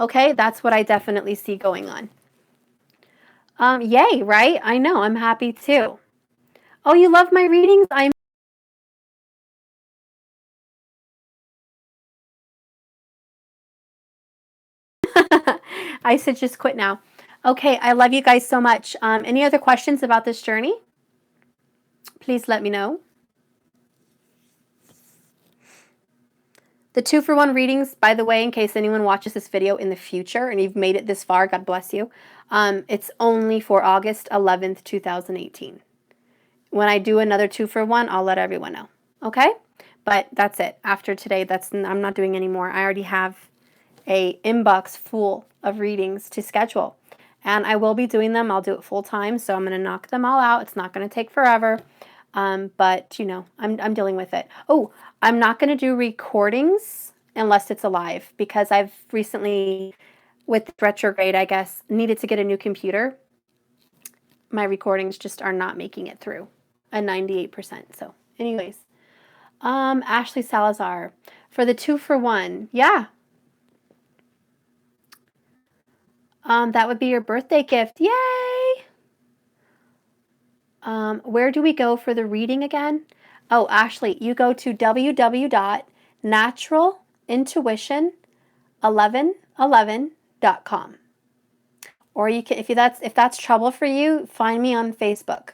Okay, that's what I definitely see going on. Yay, right? I know, I'm happy too. Oh, you love my readings? I said just quit now. Okay, I love you guys so much. Any other questions about this journey? Please let me know. The 2-for-1 readings, by the way, in case anyone watches this video in the future and you've made it this far, God bless you. It's only for August 11th, 2018. When I do another 2-for-1, I'll let everyone know. Okay? But that's it. After today, I'm not doing any more. I already have a inbox full of readings to schedule. And I will be doing them. I'll do it full time. So I'm going to knock them all out. It's not going to take forever. But, you know, I'm dealing with it. Oh, I'm not going to do recordings unless it's alive, because I've recently, with retrograde, I guess, needed to get a new computer. My recordings just are not making it through a 98%. So anyways, Ashley Salazar for the 2-for-1. Yeah. That would be your birthday gift. Yay! Where do we go for the reading again? Oh, Ashley, you go to www.naturalintuition1111.com. Or you can, if that's trouble for you, find me on Facebook.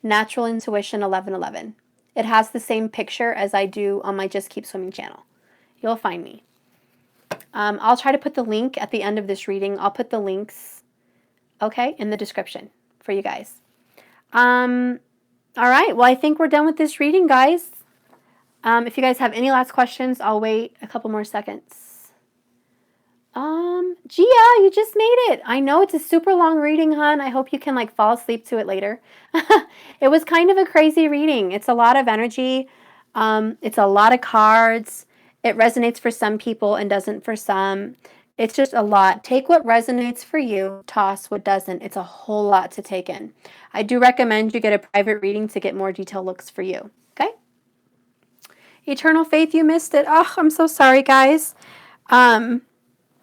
Natural Intuition 1111. It has the same picture as I do on my Just Keep Swimming channel. You'll find me. I'll try to put the link at the end of this reading. I'll put the links, okay, in the description for you guys. All right. Well, I think we're done with this reading, guys. If you guys have any last questions, I'll wait a couple more seconds. Gia, you just made it. I know it's a super long reading, hon. I hope you can like fall asleep to it later. It was kind of a crazy reading. It's a lot of energy. It's a lot of cards. It resonates for some people and doesn't for some. It's just a lot. Take what resonates for you, toss what doesn't. It's a whole lot to take in. I do recommend you get a private reading to get more detailed looks for you. Okay? Eternal Faith, you missed it. Oh, I'm so sorry, guys.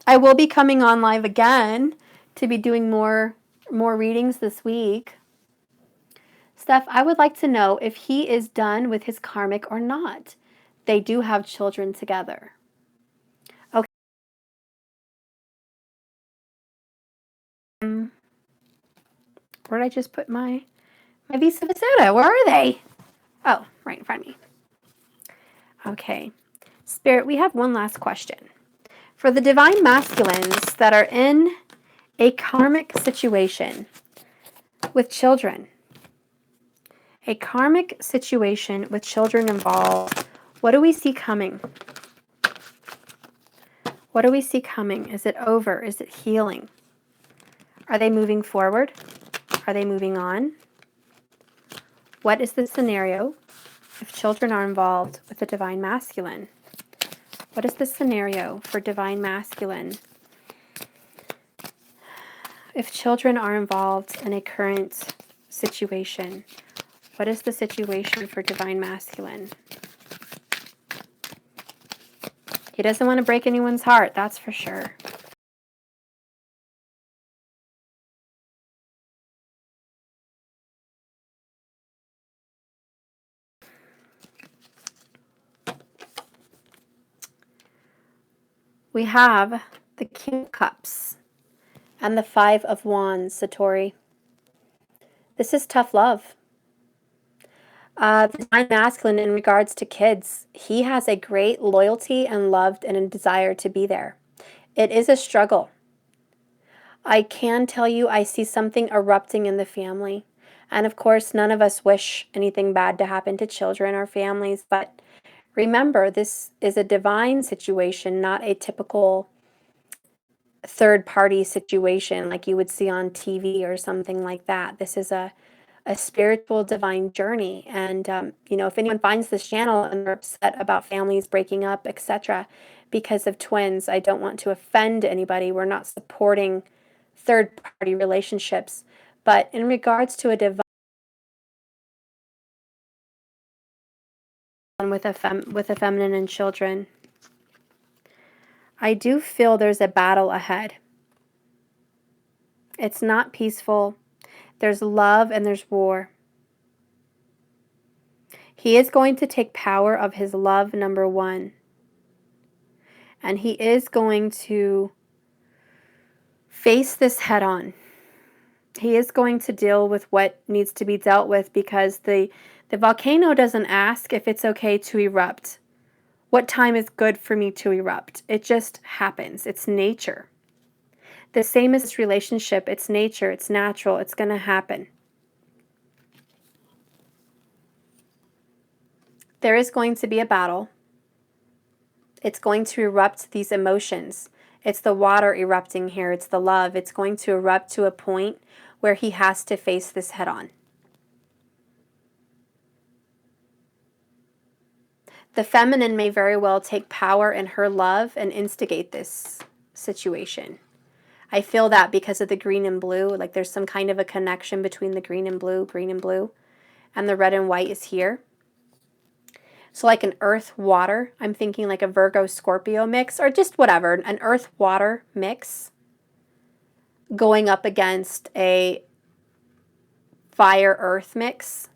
I will be coming on live again to be doing more readings this week. Steph, I would like to know if he is done with his karmic or not. They do have children together. Okay. Where did I just put my Visa Visota? Where are they? Oh, right in front of me. Okay. Spirit, we have one last question. For the divine masculines that are in a karmic situation with children, a karmic situation with children involved, what do we see coming? What do we see coming? Is it over? Is it healing? Are they moving forward? Are they moving on? What is the scenario if children are involved with the divine masculine? What is the scenario for divine masculine if children are involved in a current situation? What is the situation for divine masculine? He doesn't want to break anyone's heart, that's for sure. We have the King of Cups and the Five of Wands, Satori. This is tough love. The divine masculine, in regards to kids, he has a great loyalty and love and a desire to be there. It is a struggle. I can tell you I see something erupting in the family. And of course, none of us wish anything bad to happen to children or families, but remember, this is a divine situation, not a typical third-party situation like you would see on TV or something like that. This is a spiritual divine journey. And, if anyone finds this channel and they're upset about families breaking up, etc., because of twins, I don't want to offend anybody. We're not supporting third-party relationships. But in regards to a divine with a feminine and children, I do feel there's a battle ahead. It's not peaceful. There's love and there's war. He is going to take power of his love, number one. And he is going to face this head on. He is going to deal with what needs to be dealt with, because the volcano doesn't ask if it's okay to erupt. What time is good for me to erupt? It just happens. It's nature. The same as this relationship. It's nature. It's natural. It's going to happen. There is going to be a battle. It's going to erupt these emotions. It's the water erupting here. It's the love. It's going to erupt to a point where he has to face this head on. The feminine may very well take power in her love and instigate this situation. I feel that because of the green and blue, like there's some kind of a connection between the green and blue, and the red and white is here. So like an earth-water, I'm thinking like a Virgo-Scorpio mix, or just whatever, an earth-water mix going up against a fire-earth mix.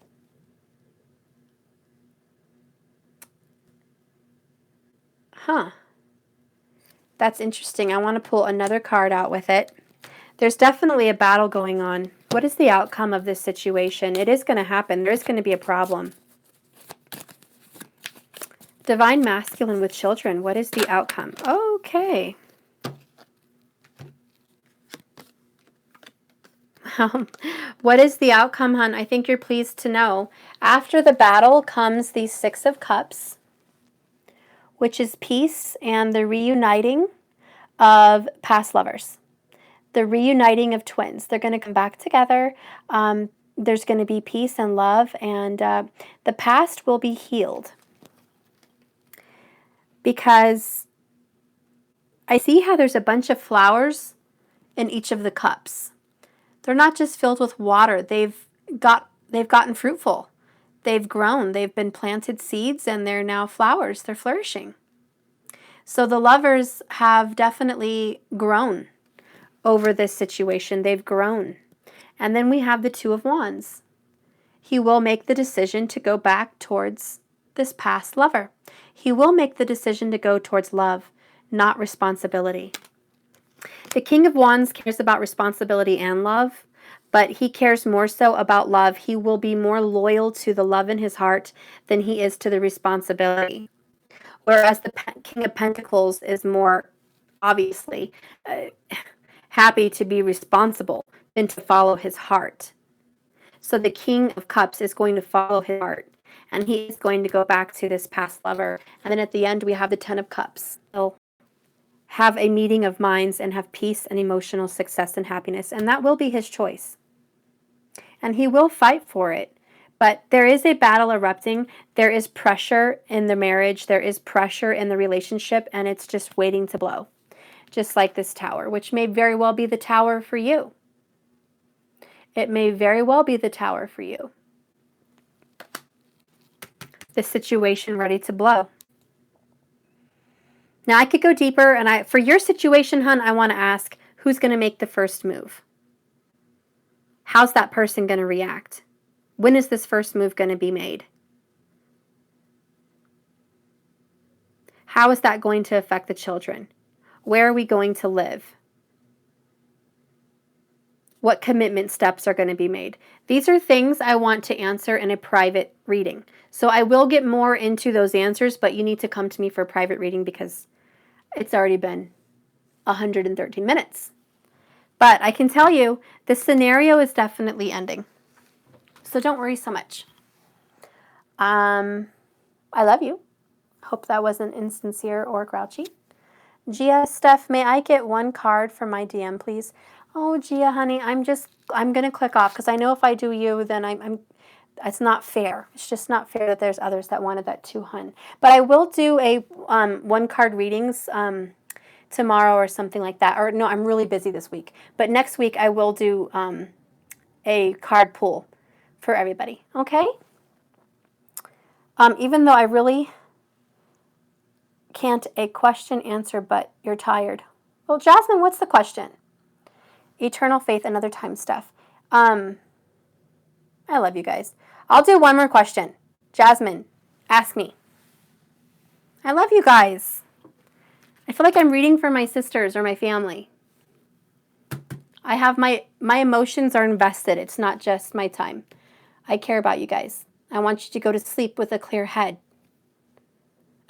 Huh. That's interesting. I want to pull another card out with it. There's definitely a battle going on. What is the outcome of this situation? It is going to happen. There is going to be a problem. Divine masculine with children. What is the outcome? Okay. What is the outcome, hon? I think you're pleased to know. After the battle comes the Six of Cups. which is peace and the reuniting of past lovers, the reuniting of twins. They're going to come back together. There's going to be peace and love, and the past will be healed. Because I see how there's a bunch of flowers in each of the cups. They're not just filled with water. They've gotten fruitful. They've grown. They've been planted seeds, and they're now flowers. They're flourishing. So the lovers have definitely grown over this situation. They've grown. And then we have the Two of Wands. He will make the decision to go back towards this past lover. He will make the decision to go towards love, not responsibility. The King of Wands cares about responsibility and love, but he cares more so about love. He will be more loyal to the love in his heart than he is to the responsibility. Whereas the King of Pentacles is more, obviously, happy to be responsible than to follow his heart. So the King of Cups is going to follow his heart, and he is going to go back to this past lover. And then at the end, we have the Ten of Cups. They'll have a meeting of minds and have peace and emotional success and happiness, and that will be his choice. And he will fight for it. But there is a battle erupting. There is pressure in the marriage. There is pressure in the relationship, and it's just waiting to blow. Just like this Tower, which may very well be the Tower for you. It may very well be the Tower for you. The situation ready to blow. Now I could go deeper, and for your situation, hun, I want to ask, who's going to make the first move? How's that person going to react? When is this first move going to be made? How is that going to affect the children? Where are we going to live? What commitment steps are going to be made? These are things I want to answer in a private reading. So I will get more into those answers, but you need to come to me for a private reading because it's already been 113 minutes. But I can tell you, the scenario is definitely ending. So don't worry so much. I love you. Hope that wasn't insincere or grouchy. Gia, Steph, may I get one card for my DM, please? Oh, Gia, honey, I'm going to click off because I know if I do you, then it's not fair. It's just not fair that there's others that wanted that too, hun. But I will do a one card readings tomorrow or something like that. Or no, I'm really busy this week. But next week I will do a card pool for everybody. Okay? Even though I really can't a question answer, but you're tired. Well, Jasmine, what's the question? Eternal faith another time, Steph. I love you guys. I'll do one more question. Jasmine, ask me. I love you guys. I feel like I'm reading for my sisters or my family. I have my emotions are invested. It's not just my time. I care about you guys. I want you to go to sleep with a clear head.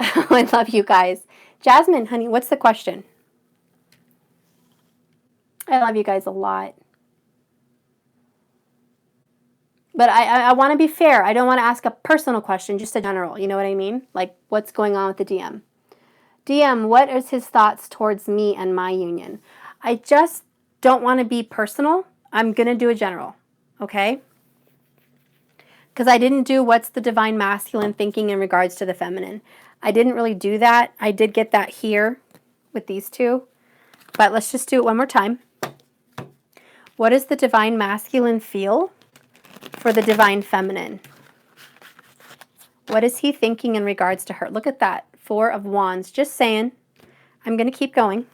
I love you guys. Jasmine, honey, what's the question? I love you guys a lot. But I want to be fair. I don't want to ask a personal question, just a general. You know what I mean? Like, what's going on with the DM? DM, what is his thoughts towards me and my union? I just don't want to be personal. I'm going to do a general, okay? Because I didn't do what's the divine masculine thinking in regards to the feminine. I didn't really do that. I did get that here with these two. But let's just do it one more time. What does the divine masculine feel for the divine feminine? What is he thinking in regards to her? Look at that. Four of Wands. Just saying. I'm going to keep going.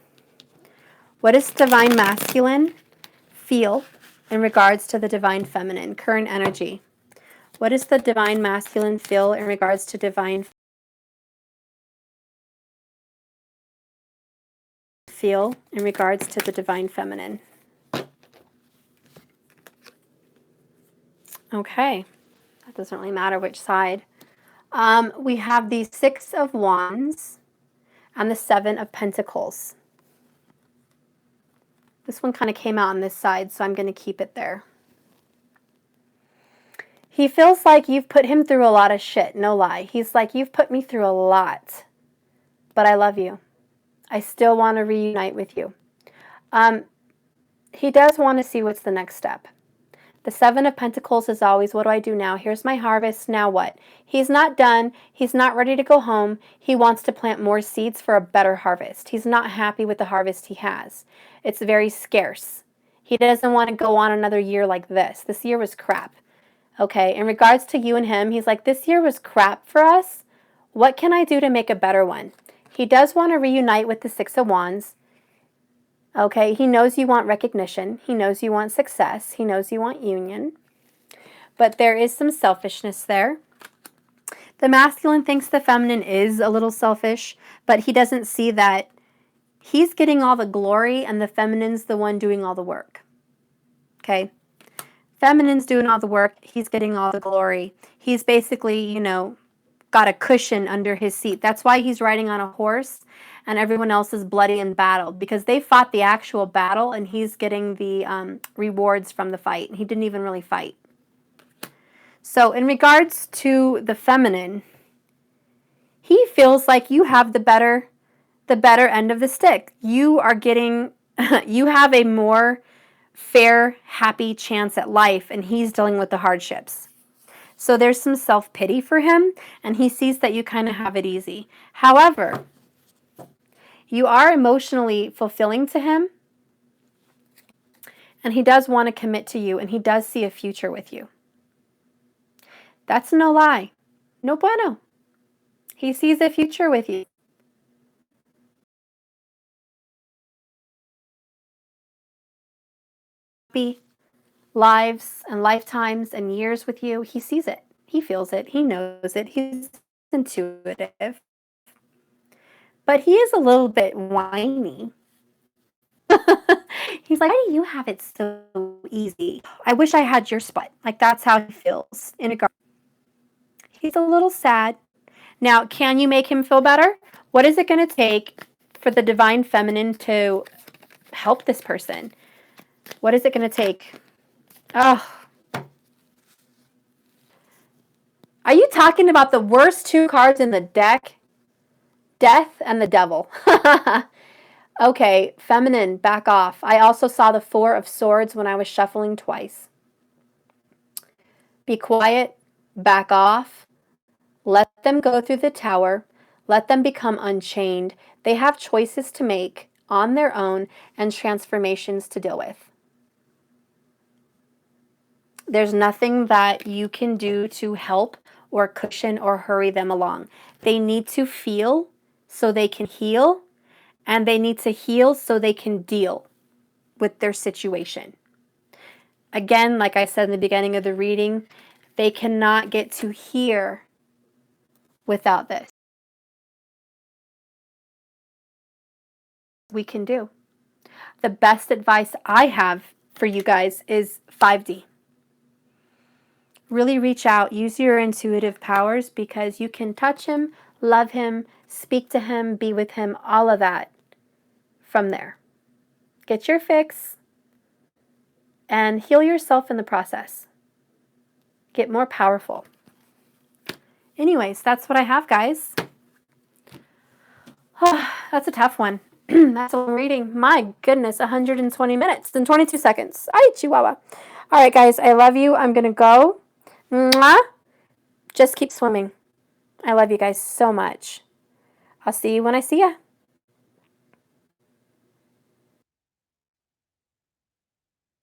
What does divine masculine feel in regards to the divine feminine? Current energy. What does the divine masculine feel in regards to divine feel in regards to the divine feminine? Okay. That doesn't really matter which side. We have the Six of Wands and the Seven of Pentacles. This one kind of came out on this side, so I'm going to keep it there. He feels like you've put him through a lot of shit, no lie. He's like, you've put me through a lot. but I love you. I still want to reunite with you. He does want to see what's the next step. The Seven of Pentacles is always, what do I do now? Here's my harvest, now what? He's not done. He's not ready to go home. He wants to plant more seeds for a better harvest. He's not happy with the harvest he has. It's very scarce. He doesn't want to go on another year like this. This year was crap. Okay, in regards to you and him, he's like, this year was crap for us. What can I do to make a better one? He does want to reunite with the Six of Wands. Okay, he knows you want recognition. He knows you want success. He knows you want union. But there is some selfishness there. The masculine thinks the feminine is a little selfish, but he doesn't see that he's getting all the glory and the feminine's the one doing all the work. Okay? Feminine's doing all the work. He's getting all the glory. He's basically, you know, got a cushion under his seat. That's why he's riding on a horse and everyone else is bloody and battled, because they fought the actual battle and he's getting the rewards from the fight. He didn't even really fight. So in regards to the feminine, he feels like you have the better end of the stick. You are getting, you have a more fair, happy chance at life, and he's dealing with the hardships. So there's some self-pity for him, and he sees that you kind of have it easy. However, you are emotionally fulfilling to him, and he does want to commit to you, and he does see a future with you. That's no lie. No bueno. He sees a future with you. Happy lives and lifetimes and years with you. He sees it. He feels it. He knows it. He's intuitive. But he is a little bit whiny. He's like, why do you have it so easy? I wish I had your spot. Like, that's how he feels in a garden. He's a little sad. Now, can you make him feel better? What is it going to take for the divine feminine to help this person? What is it going to take? Oh. Are you talking about the worst two cards in the deck? Death and the Devil. Okay, feminine, back off. I also saw the Four of Swords when I was shuffling twice. Be quiet, back off. Let them go through the tower. Let them become unchained. They have choices to make on their own and transformations to deal with. There's nothing that you can do to help or cushion or hurry them along. They need to feel so they can heal, and they need to heal so they can deal with their situation. Again, like I said in the beginning of the reading, they cannot get to here without this. We can do. The best advice I have for you guys is 5D. Really reach out, use your intuitive powers, because you can touch him, love him, speak to him, be with him, all of that from there. Get your fix and heal yourself in the process. Get more powerful. Anyways, that's what I have, guys. Oh, that's a tough one. That's a long reading. My goodness, 120 minutes and 22 seconds. Ay, Chihuahua. All right, guys, I love you. I'm going to go. Mwah. Just keep swimming. I love you guys so much. I'll see you when I see ya.